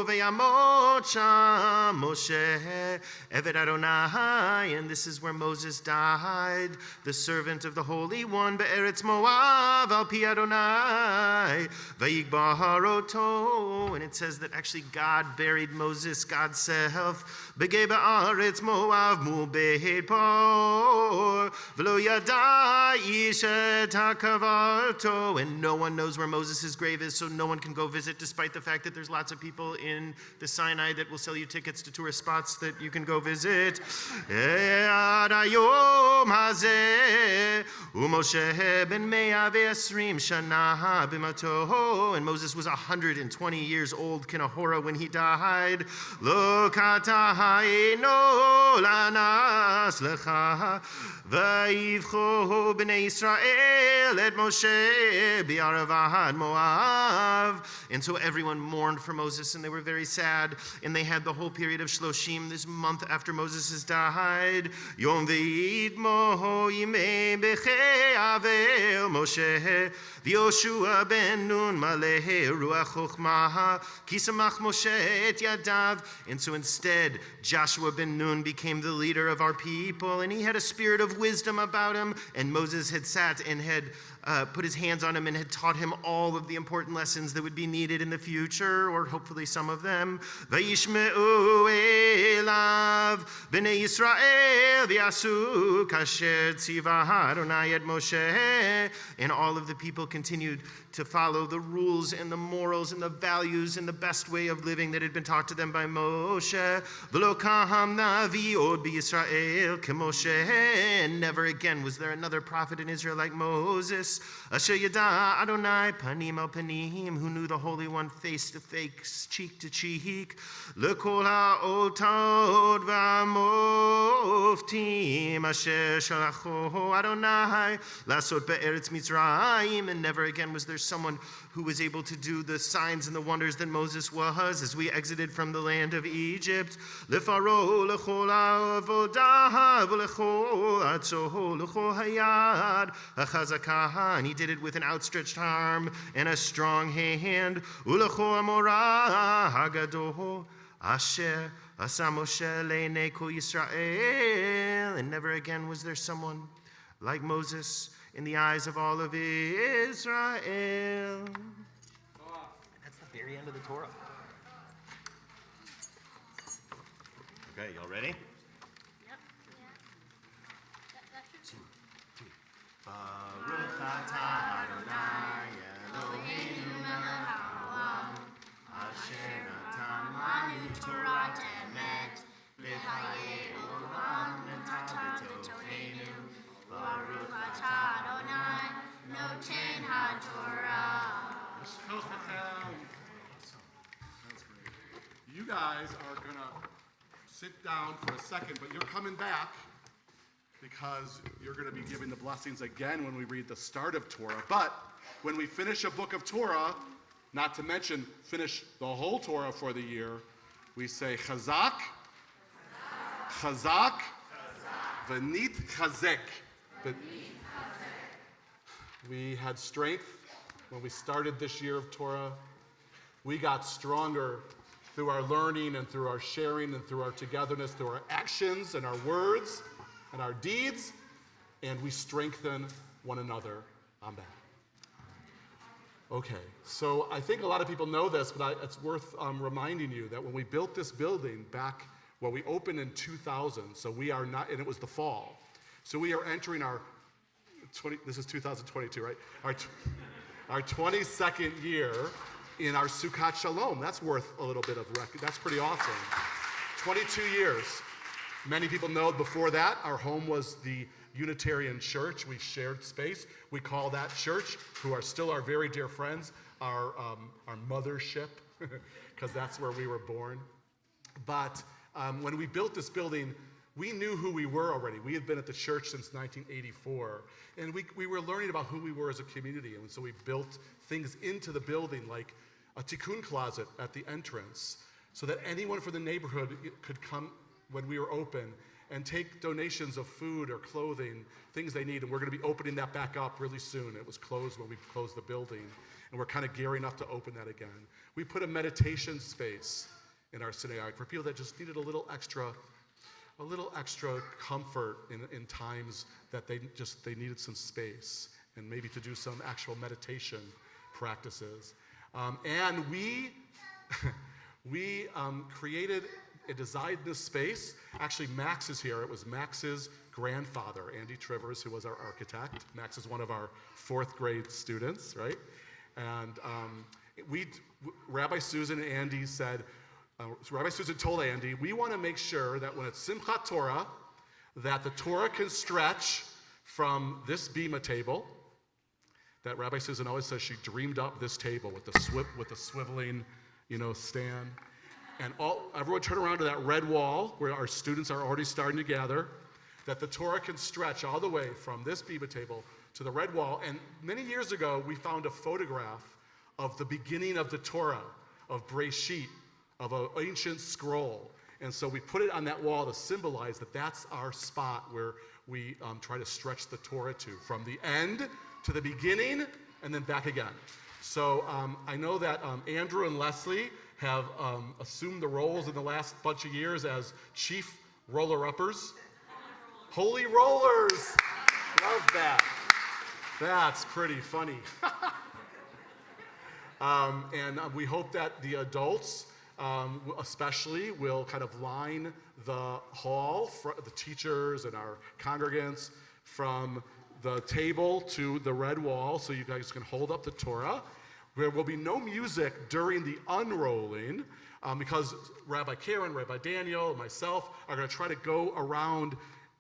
v'yamot sham Moshe eved Adonai. And this is where Moses died, the servant of the Holy One, be'eretz Moav al pi Adonai vayigbar oto. And it says that actually God buried Moses, God's self, begei ba'aretz Moav mu be'ed por v'lo yada ish et hakavarto. And no one knows where Moses' grave is, so no one can go visit, despite the fact that there's lots of people in the Sinai Adonai that will sell you tickets to tourist spots that you can go visit. Ad hayom hazeh, uMoshe ben 120 shana b'mato. And Moses was 120 years old, Kinahora, when he died. Lo katahayno lanas lecha, vayivcho b'nei Yisrael et Moshe bi'aravad Moav. And so everyone mourned for Moses, and they were very sad. And they had the whole period of Shloshim, this month after Moses has died. Yom v'yidmo yimei b'chei avel Moshe v'Yoshua ben Nun maleh ruach chokhmah ki samach Moshe et yadav. And so instead, Joshua ben Nun became the leader of our people, and he had a spirit of wisdom about him. And Moses had sat and had put his hands on him and had taught him all of the important lessons that would be needed in the future, or hopefully some of them. Vayishme'u elav b'nei Yisrael v'yasu kasher tzivah Adonai et Moshe. And all of the people continued to follow the rules and the morals and the values and the best way of living that had been taught to them by Moshe. V'lo kaham navi od b'Yisrael k'Moshe. And never again was there another prophet in Israel like Moses. Asher yada Adonai panim al panim, who knew the Holy One face to face, cheek to cheek. L'kol ha'otod v'amoftim asher shalacho Adonai lasot be'eretz Mitzrayim. And never again was there someone who was able to do the signs and the wonders that Moses was as we exited from the land of Egypt. L'faro l'chol ha'avodah v'l'chol ha'tzoh l'chol hayad ha'chazakah. And he did it with an outstretched arm and a strong hand. U'l'chol ha'morah ha'gadol asher asa Moshe le'nei kol Yisrael. And never again was there someone like Moses in the eyes of all of Israel. That's the very end of the Torah. Okay, y'all ready? Yep. Baruch atah Adonai Eloheinu melech haolam, asher natan lanu Torah emet, v'chayei olam natan b'tocheinu. Baruch atah Adonai noten haTorah. You guys are going to sit down for a second, but you're coming back because you're going to be giving the blessings again when we read the start of Torah. But when we finish a book of Torah, not to mention finish the whole Torah for the year, we say Chazak, Chazak, V'nit Chazek. We had strength when we started this year of Torah. We got stronger through our learning and through our sharing and through our togetherness, through our actions and our words and our deeds, and we strengthen one another. Amen. Okay, so I think a lot of people know this, but it's worth reminding you that when we built this building back, well, we opened in 2000, so we are not, and it was the fall. So we are entering our this is 2022, right? Our 22nd year in our Sukkot Shalom. That's worth a little bit of record. That's pretty awesome. 22 years. Many people know before that, our home was the Unitarian Church. We shared space. We call that church, who are still our very dear friends, our mothership, because that's where we were born. But when we built this building, we knew who we were already. We had been at the church since 1984, and we were learning about who we were as a community, and so we built things into the building, like a tikkun closet at the entrance, so that anyone from the neighborhood could come when we were open and take donations of food or clothing, things they need, and we're going to be opening that back up really soon. It was closed when we closed the building, and we're kind of gearing up to open that again. We put a meditation space in our synagogue for people that just needed a little extra comfort in times that they needed some space, and maybe to do some actual meditation practices. And we created and designed this space. Actually, Max is here. It was Max's grandfather, Andy Trivers, who was our architect. Max is one of our 4th grade students, right? And Rabbi Susan and Andy said, So Rabbi Susan told Andy, we want to make sure that when it's Simchat Torah, that the Torah can stretch from this bima table, that Rabbi Susan always says she dreamed up this table with the swiveling, stand. And everyone turn around to that red wall where our students are already starting to gather, that the Torah can stretch all the way from this bima table to the red wall. And many years ago, we found a photograph of the beginning of the Torah, of Breshit, of an ancient scroll. And so we put it on that wall to symbolize that that's our spot where we try to stretch the Torah to, from the end to the beginning and then back again. So I know that Andrew and Leslie have assumed the roles in the last bunch of years as chief roller-uppers. Holy rollers! Love that. That's pretty funny. And we hope that the adults especially will kind of line the hall, the teachers and our congregants, from the table to the red wall so you guys can hold up the Torah. There will be no music during the unrolling because Rabbi Karen, Rabbi Daniel, and myself are going to try to go around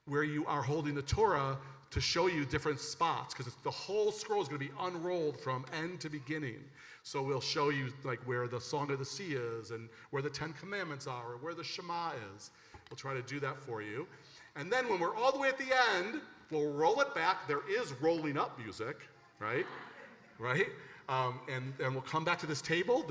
where you are holding the Torah to show you different spots, because the whole scroll is going to be unrolled from end to beginning. So we'll show you like where the Song of the Sea is, and where the Ten Commandments are, or where the Shema is. We'll try to do that for you. And then when we're all the way at the end, we'll roll it back. There is rolling up music, right? Right? And we'll come back to this table.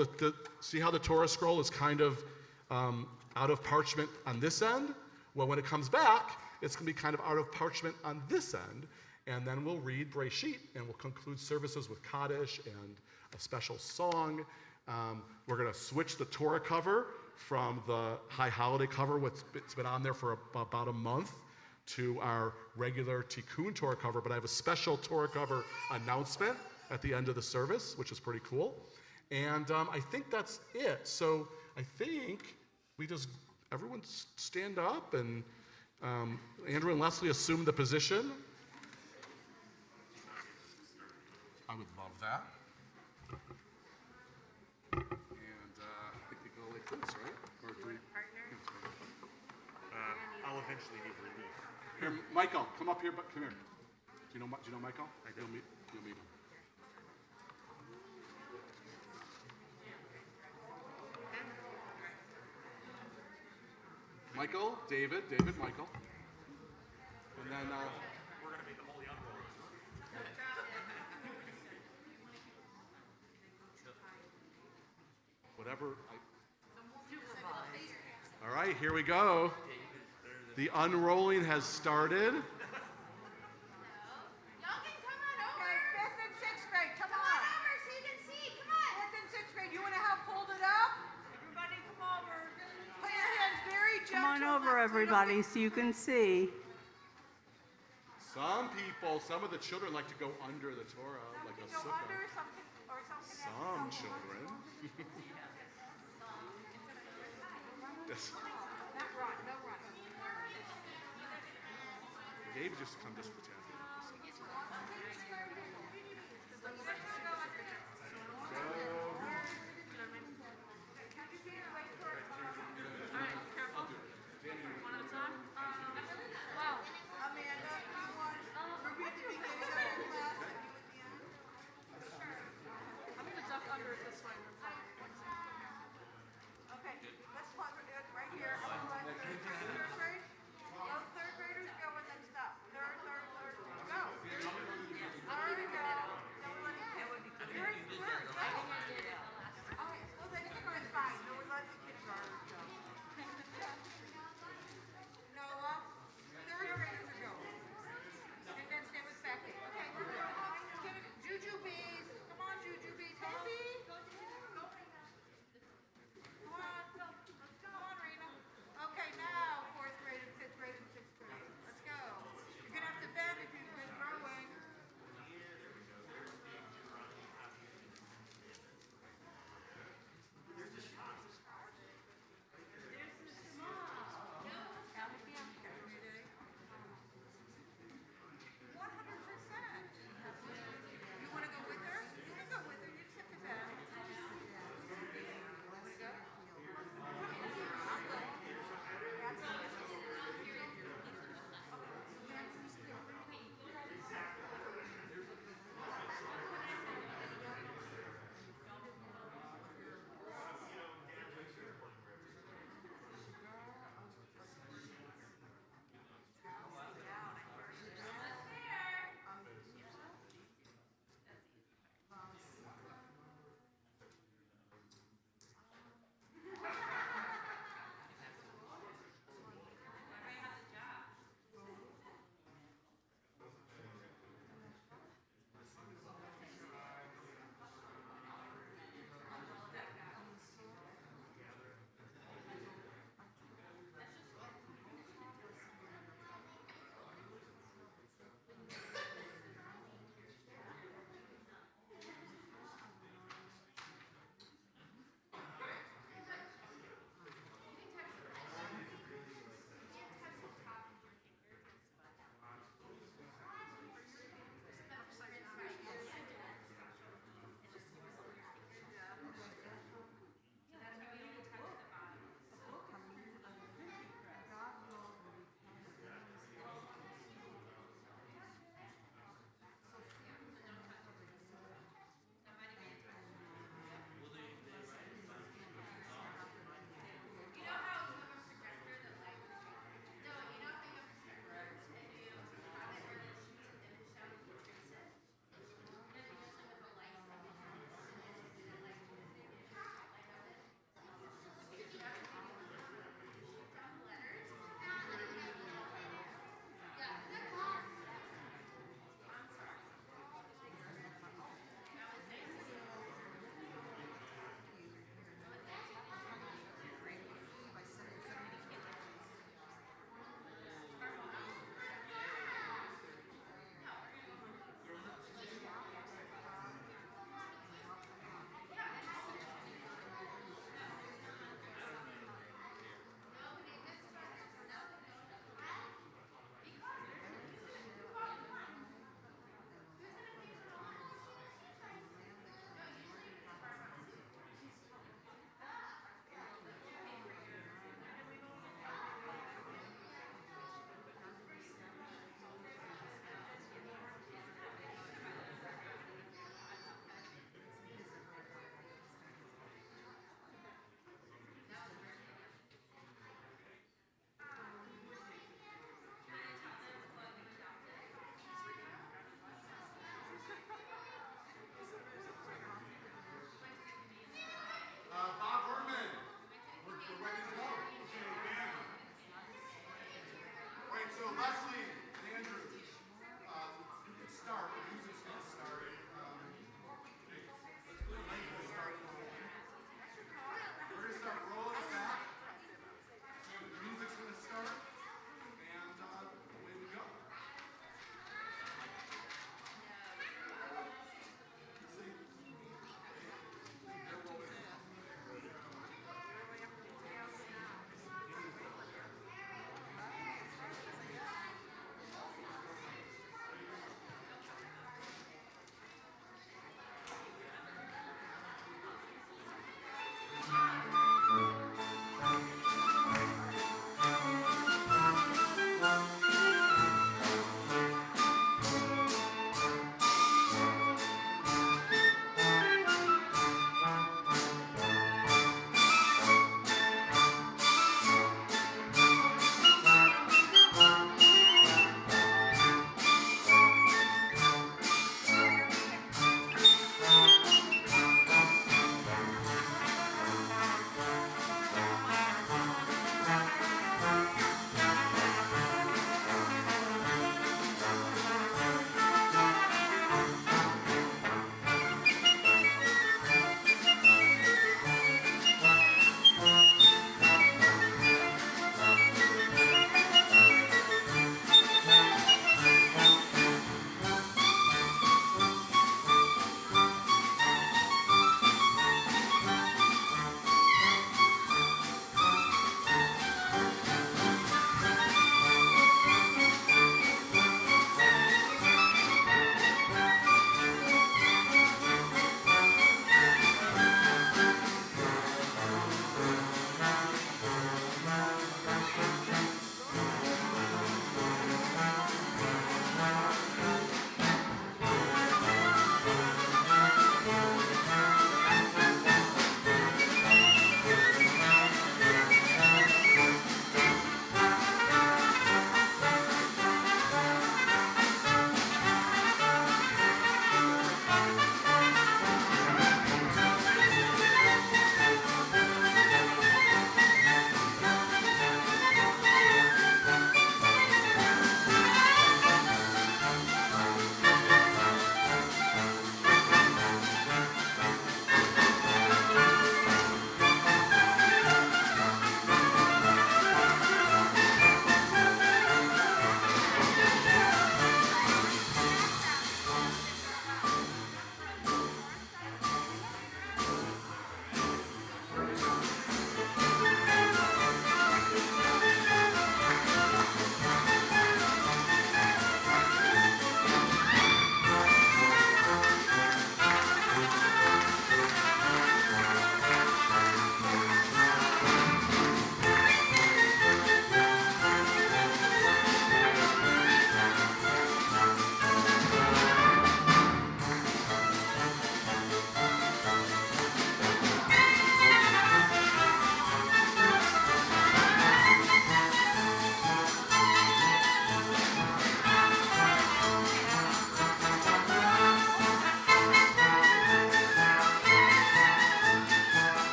See how the Torah scroll is kind of out of parchment on this end? Well, when it comes back, it's going to be kind of out of parchment on this end. And then we'll read Breshit, and we'll conclude services with Kaddish and a special song. We're going to switch the Torah cover from the High Holiday cover, it's been on there for about a month, to our regular Tikkun Torah cover. But I have a special Torah cover announcement at the end of the service, which is pretty cool. And I think that's it. So I think everyone stand up, and Andrew and Leslie assume the position. I would love that. And I think we go like this, right? Or do we? I'll eventually need relief. Here, Michael, come up here. Come here. Do you know Michael? You'll meet him. Michael, David, Michael. And then We're going to be the holy unrollers. whatever. All right, here we go. The unrolling has started. Y'all can come on over. Okay, 5th and 6th grade, come Come on. on over so you can see. Come on. 5th and 6th grade, you want to help hold it up? Everybody come over. Put your hands very gentle. Come on over, everybody, so you can see. Some of the children like to go under the Torah, like a Go sukkah. under, something, or something. Some children. Yes. Not run, no run. Gabe just come just for 10 minutes. Amanda, you want to read the beginning of the class? I'm gonna duck under it this way. Okay, let's pause it right here. Third grade? Third graders go and then stop. Third.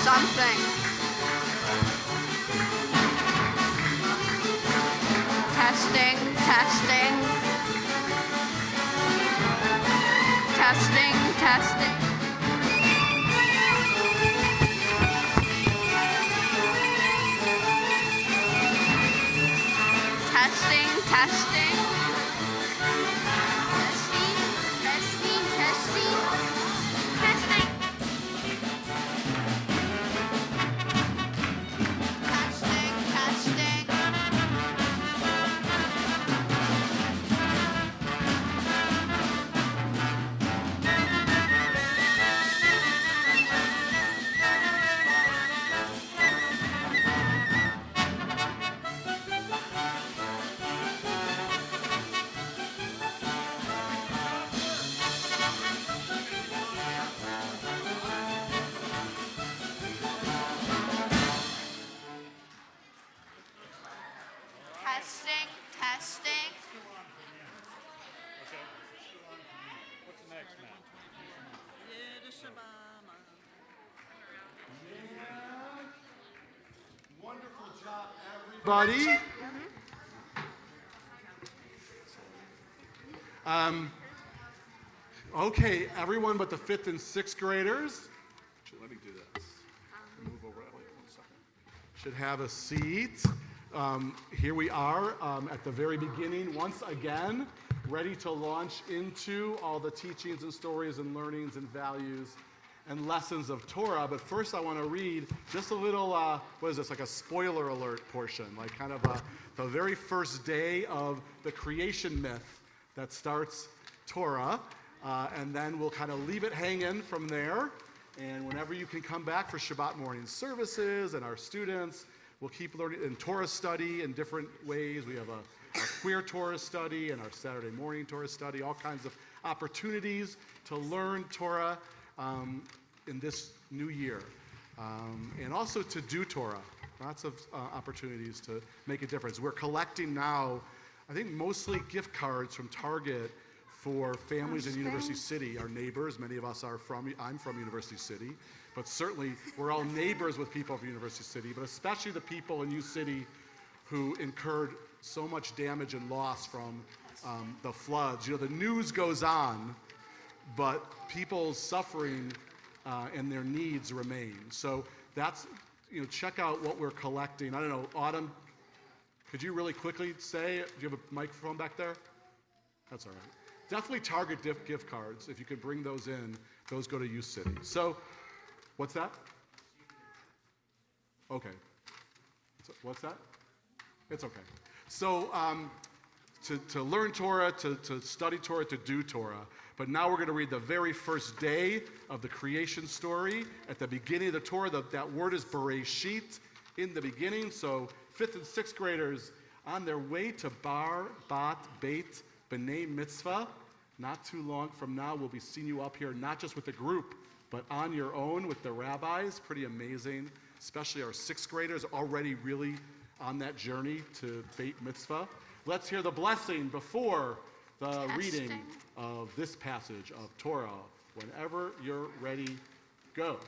Something. Testing, testing. Testing, testing. Testing, testing. Testing, testing, testing. Testing, testing. Testing, testing. What's next, man? Wonderful job, everybody. Okay, everyone but the 5th and 6th graders. Actually, let me do this. Move over. Wait 1 second. Should have a seat. Here we are at the very beginning, once again, ready to launch into all the teachings and stories and learnings and values and lessons of Torah. But first I want to read just a little, what is this, like a spoiler alert portion, like kind of the very first day of the creation myth that starts Torah. And then we'll kind of leave it hanging from there. And whenever you can come back for Shabbat morning services and our students, we'll keep learning in Torah study in different ways. We have a queer Torah study and our Saturday morning Torah study, all kinds of opportunities to learn Torah in this new year. And also to do Torah. Lots of opportunities to make a difference. We're collecting now, I think mostly gift cards from Target for families in University City, our neighbors. Many of us are I'm from University City, but certainly we're all neighbors with people of University City, but especially the people in U City who incurred so much damage and loss from the floods. You know, the news goes on, but people's suffering and their needs remain. So that's, you know, check out what we're collecting. I don't know, Autumn, could you really quickly say, do you have a microphone back there? That's all right. Definitely Target gift cards. If you could bring those in, those go to U City. So, what's that? Okay. What's that? It's okay. So, to learn Torah, to study Torah, to do Torah. But now we're going to read the very first day of the creation story. At the beginning of the Torah, that word is Bereshit, in the beginning. So 5th and 6th graders on their way to Bar Bat Beit B'nai Mitzvah. Not too long from now, we'll be seeing you up here, not just with the group, but on your own with the rabbis. Pretty amazing, especially our 6th graders already really on that journey to Beit Mitzvah. Let's hear the blessing before the reading of this passage of Torah. Whenever you're ready, go.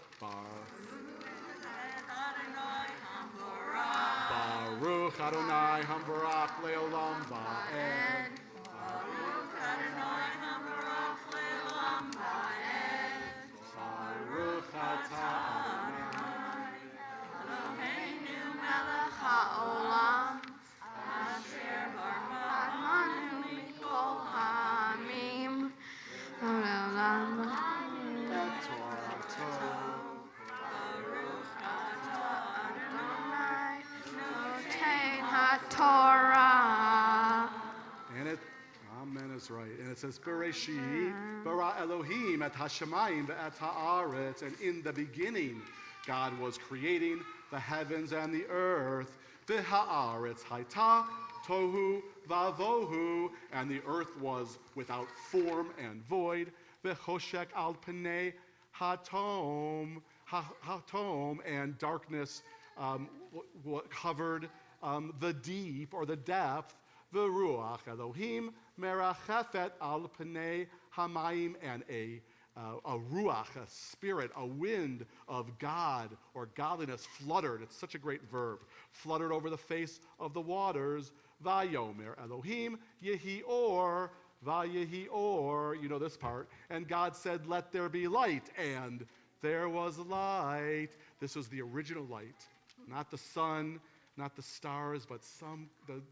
Baruch Adonai Hamvarach Leolam Va'ed. Baruch Adonai Hamvarach Leolam Va'ed. Baruch Atah Adonai Eloheinu melech haolam. Asher barmanu mikol ha'amim. Leolam et Torato. Torah. And it, amen is right. And it says, Bereshit, bara Elohim et hashamayim ve'et ha'aretz. And in the beginning, God was creating the heavens and the earth. V'ha'aretz haita tohu vavohu. And the earth was without form and void. V'choshek al pnei hatom. And darkness covered the deep or the depth. The ruach Elohim merachefet al pnei hamayim, and a ruach, a spirit, a wind of God or godliness fluttered. It's such a great verb. Fluttered over the face of the waters. Vayomer Elohim yehi or, vayehi or. You know this part. And God said, "Let there be light," and there was light. This was the original light, not the sun, not the stars, but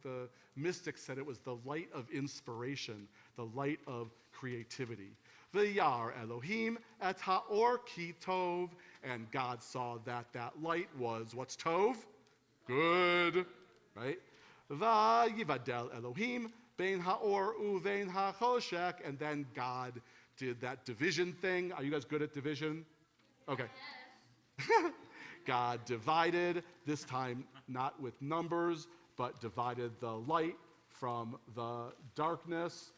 the mystics said it was the light of inspiration, the light of creativity. V'yar Elohim et ha'or ki tov, and God saw that light was, what's tov? Good, right? V'yivadel Elohim bein ha'or uvein ha'choshek, and then God did that division thing. Are you guys good at division? Okay. God divided, this time not with numbers, but divided the light from the darkness.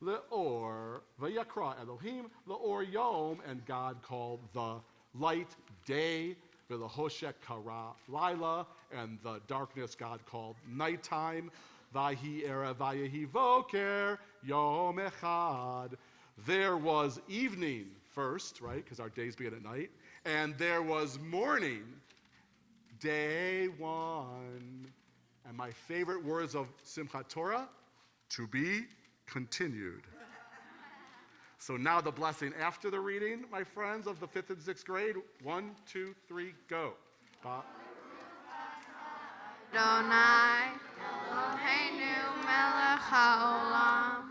Le'or, v'yakra Elohim, le'or yom, and God called the light day, v'lehoshek kara laila, and the darkness God called nighttime. Vayhi era vayehi voker yom echad. There was evening first, right, because our days begin at night. And there was morning, day one. And my favorite words of Simchat Torah, to be continued. So now the blessing after the reading, my friends, of the 5th and 6th grade. 1, 2, 3, go. Adonai, Eloheinu melech haolam.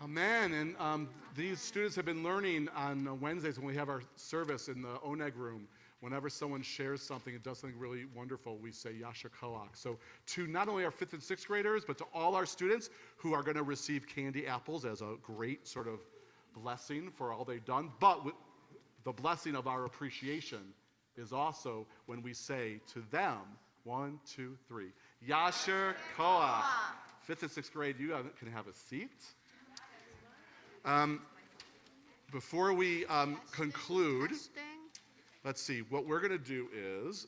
Amen. And these students have been learning on Wednesdays when we have our service in the Oneg room. Whenever someone shares something and does something really wonderful, we say Yasher Koach. So to not only our 5th and 6th graders, but to all our students who are going to receive candy apples as a great sort of blessing for all they've done. But the blessing of our appreciation is also when we say to them, 1, 2, 3, Yasher Koach. 5th and 6th grade, you can have a seat. Before we conclude, Testing. let's see, what we're going to do is,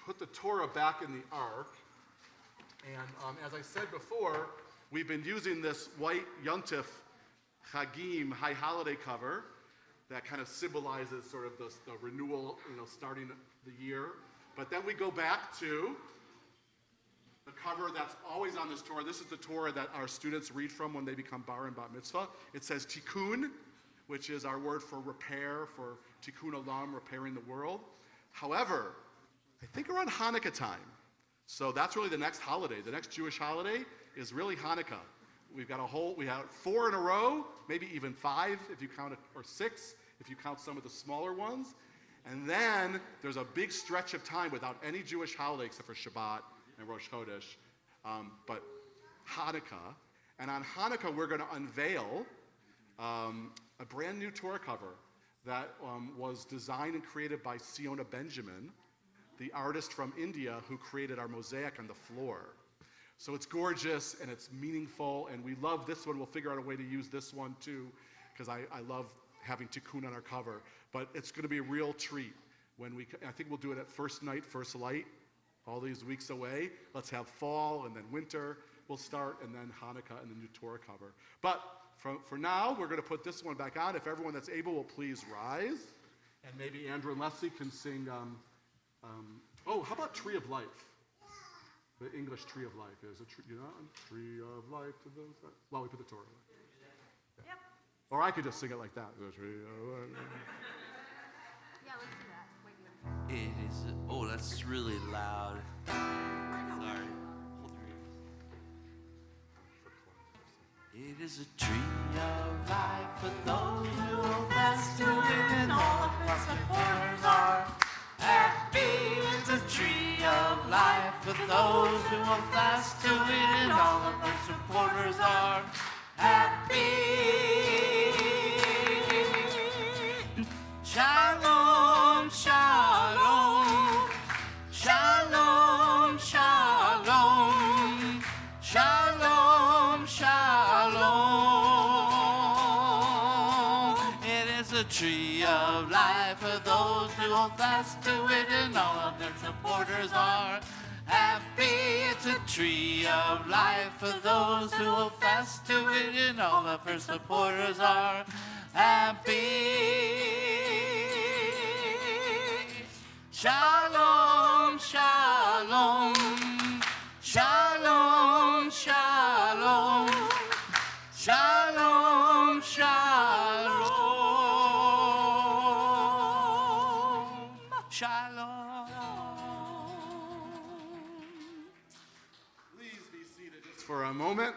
put the Torah back in the ark. And as I said before, we've been using this white Yontif Chagim high holiday cover that kind of symbolizes sort of the renewal, starting the year. But then we go back to the cover that's always on this Torah. This is the Torah that our students read from when they become bar and bat mitzvah. It says tikkun, which is our word for repair, for tikkun olam, repairing the world. However, I think around Hanukkah time, so that's really the next holiday. The next Jewish holiday is really Hanukkah. We have 4 in a row, maybe even 5 if you count it, or 6 if you count some of the smaller ones. And then there's a big stretch of time without any Jewish holiday except for Shabbat and Rosh Chodesh, but Hanukkah. And on Hanukkah, we're going to unveil a brand new Torah cover that was designed and created by Siona Benjamin, the artist from India who created our mosaic on the floor. So it's gorgeous and it's meaningful, and we love this one. We'll figure out a way to use this one too, because I love having tikkun on our cover. But it's going to be a real treat I think we'll do it at first night, first light, all these weeks away. Let's have fall and then winter. We'll start, and then Hanukkah and the new Torah cover. But for now, we're going to put this one back on. If everyone that's able will please rise, and maybe Andrew and Leslie can sing. How about Tree of Life? The English Tree of Life is a tree, Tree of Life to those that. Well, we put the Torah. Yeah. Yep. Or I could just sing it like that. The tree of life. Yeah, let's do that. Wait, It is. Oh, that's really loud. Sorry. Hold your ears. It is a tree of life for those who hold fast to it, and all of its supporters are happy. It's a tree of life for those who hold fast to it, and all of its supporters are happy. Shalom, shalom, shalom, shalom, shalom, shalom. It is a tree of life for those who hold fast to it, and all of their supporters are happy. It's a tree of life for those who hold fast to it, and all of her supporters are happy. Shalom, shalom, shalom, shalom, shalom, shalom, shalom. Please be seated just for a moment.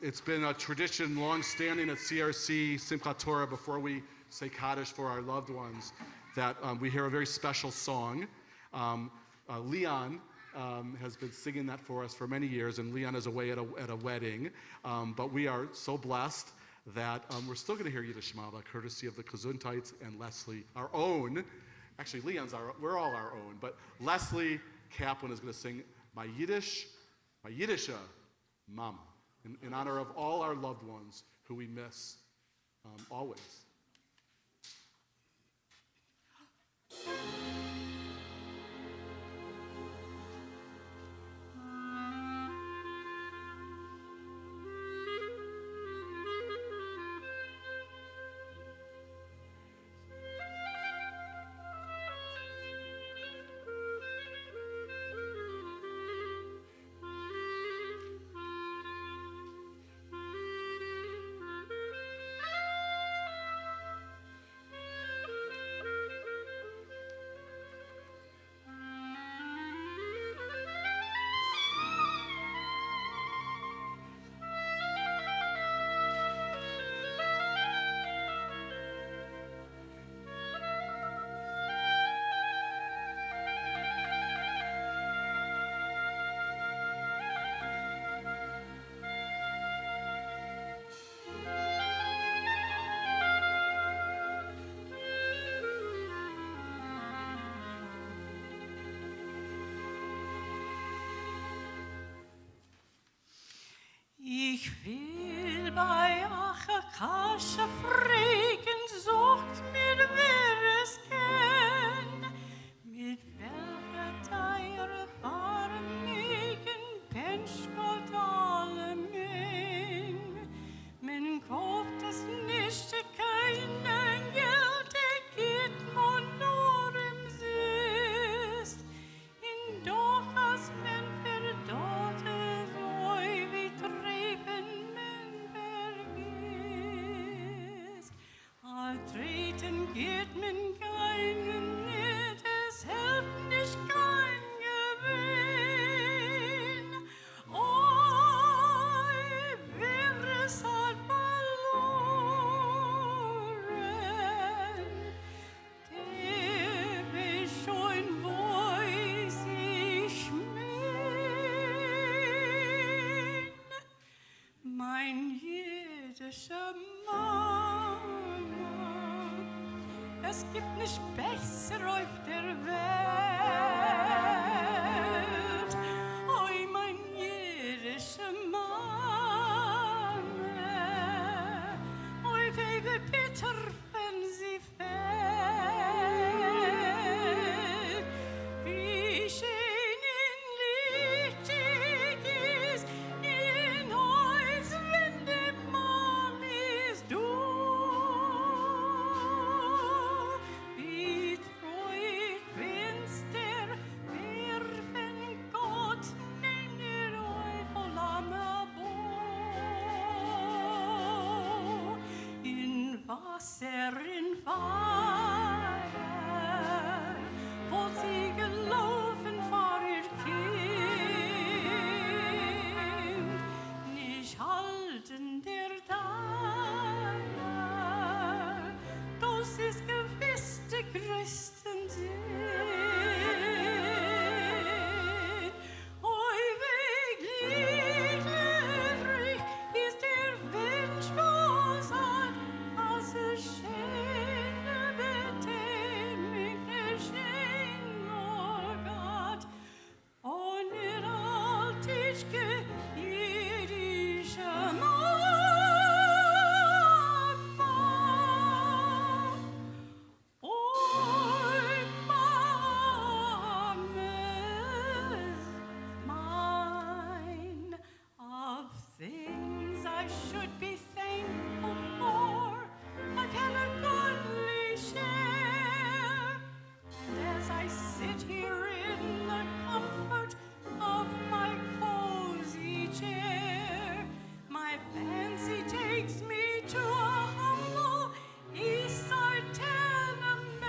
It's been a tradition long-standing at CRC Simchat Torah before we say Kaddish for our loved ones that we hear a very special song. Leon has been singing that for us for many years, and Leon is away at a wedding. But we are so blessed that we're still going to hear Yiddish Shema, courtesy of the Gesundheits and Leslie, our own. Actually, we're all our own, but Leslie Kaplan is going to sing my Yiddische Mama, in honor of all our loved ones who we miss always. Kasche Fregen sucht mir, wer es kennt, mit welcher Teire fahren megen, Penschgott alle mein. Men kauft es nicht, keinen Geld, geht man nur im Sist. In doch as men verdote, roi wie treiben men vergisst. All treten geht men keinen nicht, es hilft nicht kein Gewinn. Oi, wer es hat verloren, der will schon weiß ich mein jüdischer Mama. Es gibt nicht besser auf der Welt. Oi, mein jüdischer Mama. Oi, wie bitter, wenn sie fällt. Wie schön in Lichtig ist in Holz, wenn die Mom ist du. Wie treu finster werfen Gott nehmt ihr euch voll am Bo. In Wasser, in Feuer, wo sie gelaufen vor ihr Kind, nicht halten der Dauer, das ist gewiss der größten Sinn. Oi, wie glücklich ist der Mensch, was hat, als es schöne betämigt, schön, oh Gott, und ihr altitschke jüdische Mama. Oi, Mames mine, of things I should be thankful for, I've had a goodly share. And as I sit here in the comfort of my cozy chair, my fancy takes me to a humble east side tenement,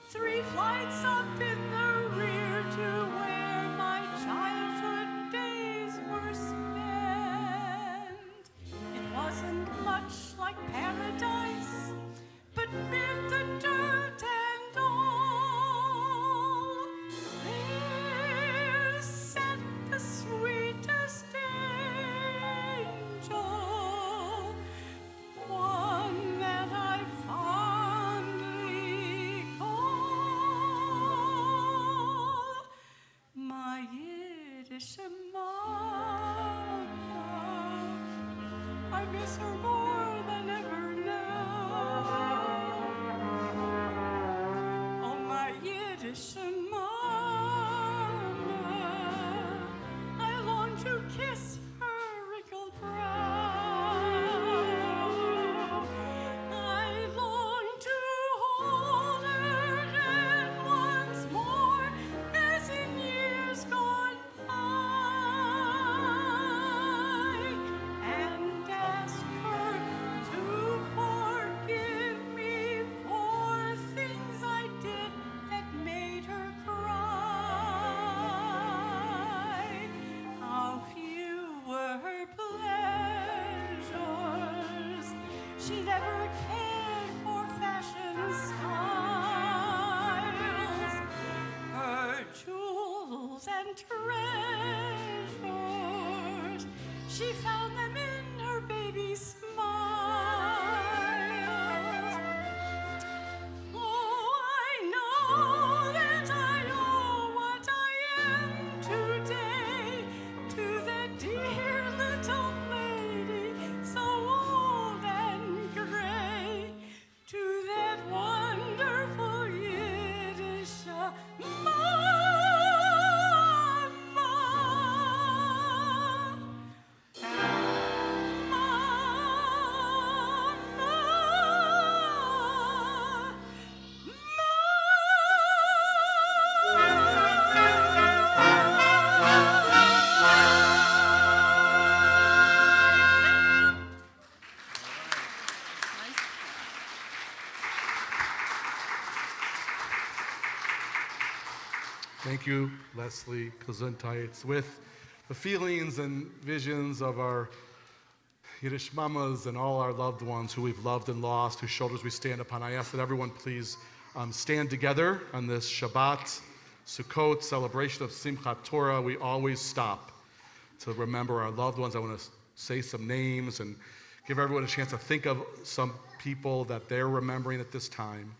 3 flights up in the rear to where my childhood days were spent. It wasn't much like paradise, but meant the dirt and all. There sat the sweetest angel, one that I fondly call my Yiddish mama. I miss her more than ever now. Oh, my Yiddish mama, I long to kiss her wrinkled brow. I long to hold her hand once more, as in years gone by, and ask her to forgive me for things I did that made her cry. How few were her pleasures. She never cared for fashion styles. Her jewels and treasures, she found them in her baby's smiles. Oh, I know that I owe what I am today to that dear little lady, so thank you, Leslie Gesundheits, with the feelings and visions of our Yiddish mamas and all our loved ones who we've loved and lost, whose shoulders we stand upon. I ask that everyone please stand together on this Shabbat, Sukkot celebration of Simchat Torah. We always stop to remember our loved ones. I want to say some names and give everyone a chance to think of some people that they're remembering at this time.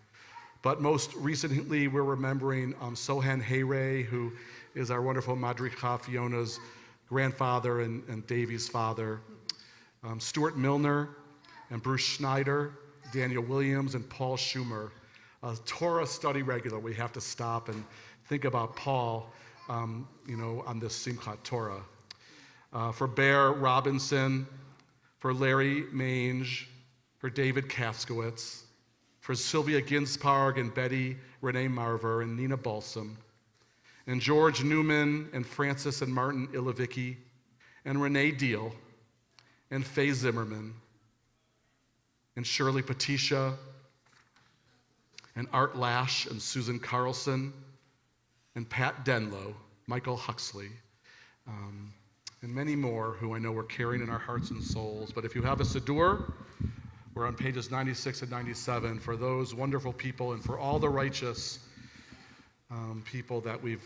But most recently, we're remembering Sohan Hayray, who is our wonderful Madricha Fiona's grandfather and Davey's father. Stuart Milner and Bruce Schneider, Daniel Williams and Paul Schumer. A Torah study regular. We have to stop and think about Paul, on this Simchat Torah. For Bear Robinson, for Larry Mange, for David Kaskowitz, for Sylvia Ginsparg and Betty Renee Marver and Nina Balsam, and George Newman and Francis and Martin Ilovicki, and Renee Deal, and Faye Zimmerman, and Shirley Patisha, and Art Lash and Susan Carlson, and Pat Denlow, Michael Huxley, and many more who I know we're carrying in our hearts and souls. But if you have a Siddur, we're on pages 96 and 97 for those wonderful people and for all the righteous people that we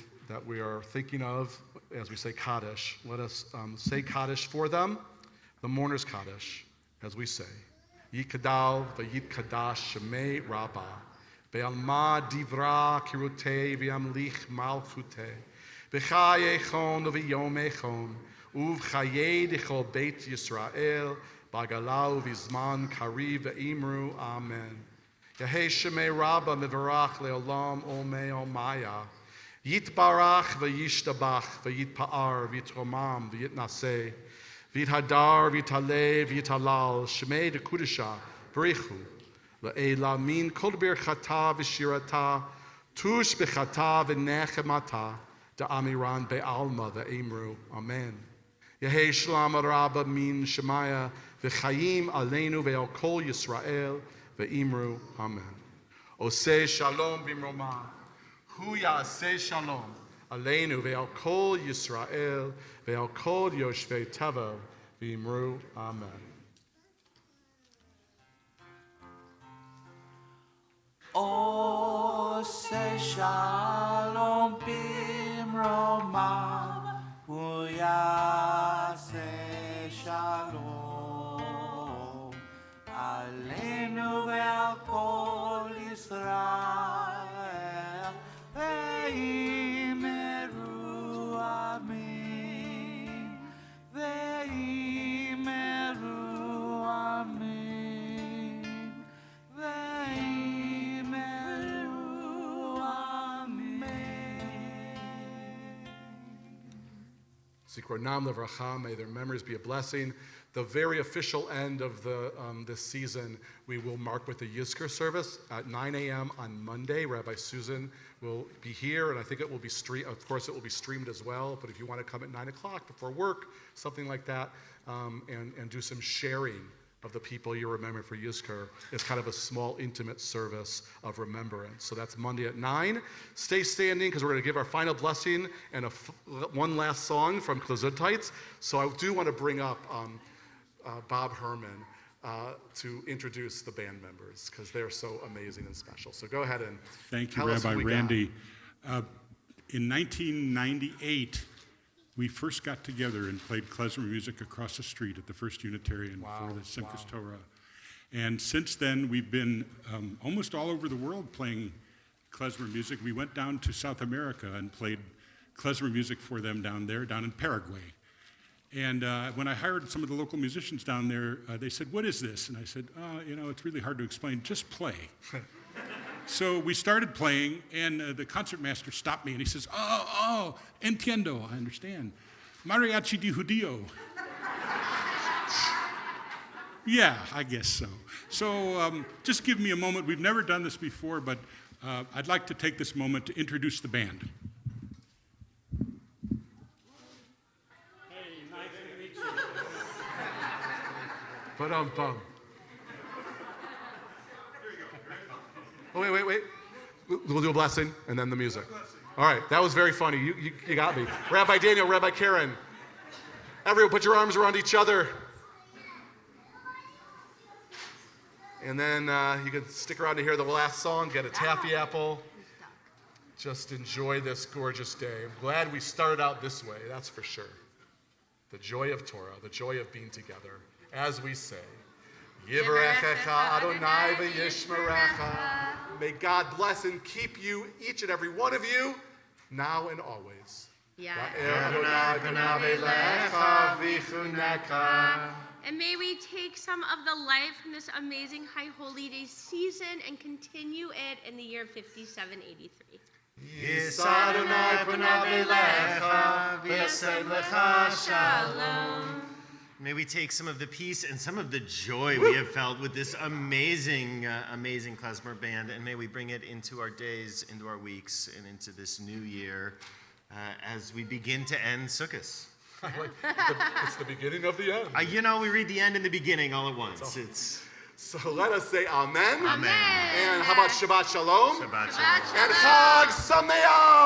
are thinking of as we say Kaddish. Let us say Kaddish for them, the mourner's Kaddish, as we say. Yikadal v'yitkadash shemei Rabbah, be'alma divra kirutei v'yamlich malchutei, b'chaye chon v'yom echon, uv'chaye d'chol beit Yisrael, b'agalau v'zman kariv v'imru, amen. Yehei shemei Rabbah mivarach le'olam olmei olmaya, yitbarach v'yishtabach v'yitpa'ar v'yitromam v'yitnaseh, v'yithadar v'yitaleh v'yitalal, shemei dekudisha b'richu, le'ela min kol birchata v'shirata, tush b'chata v'nechemata, da'amiran be'alma v'imru, amen. Yehei shlam Rabbah min shemaya v'chayim aleinu ve'al kol Yisrael v'imru, amen. Oseh shalom b'mroma, hu ya'aseh shalom aleinu ve'al kol Yisrael ve'al kol yoshvei tevel v'imru, amen. Oseh shalom b'mroma, hu ya'aseh shalom aleinu ve'al kol Yisrael ve'imeru, amen, ve'imeru, amen, ve'imeru, amen. Zikronam levracha, may their memories be a blessing. The very official end of this season, we will mark with the Yizkor service at 9 a.m. on Monday. Rabbi Susan will be here, and I think it will be streamed. Of course, it will be streamed as well. But if you want to come at 9 o'clock before work, something like that, and do some sharing of the people you remember for Yizkor, it's kind of a small, intimate service of remembrance. So that's Monday at 9. Stay standing because we're going to give our final blessing and one last song from Gesundheits. So I do want to bring up Bob Herman to introduce the band members because they're so amazing and special. So go ahead and thank you, tell us Rabbi what we Randy. In 1998, we first got together and played klezmer music across the street at the First Unitarian for the Simchat Torah. And since then, we've been almost all over the world playing klezmer music. We went down to South America and played klezmer music for them down there, down in Paraguay. And when I hired some of the local musicians down there, they said, "What is this?" And I said, it's really hard to explain. Just play. So we started playing, and the concertmaster stopped me, and he says, entiendo, I understand. Mariachi di Judío. Yeah, I guess so. So just give me a moment. We've never done this before, but I'd like to take this moment to introduce the band. Hey, nice to meet you. Ba-dum-bum. Oh, wait. We'll do a blessing and then the music. All right, that was very funny. You got me. Rabbi Daniel, Rabbi Karen. Everyone put your arms around each other. And then you can stick around to hear the last song, get a taffy apple. Just enjoy this gorgeous day. I'm glad we started out this way, that's for sure. The joy of Torah, the joy of being together, as we say, Yivarechecha Adonai v'yishmerecha. May God bless and keep you, each and every one of you, now and always. And may we take some of the life from this amazing High Holy Day season and continue it in the year 5783. May we take some of the peace and some of the joy we have felt with this amazing klezmer band, and may we bring it into our days, into our weeks, and into this new year as we begin to end Sukkot. It's the beginning of the end. We read the end and the beginning all at once. So let us say Amen. Amen. And how about Shabbat Shalom? Shabbat Shalom. And Chag Sameach.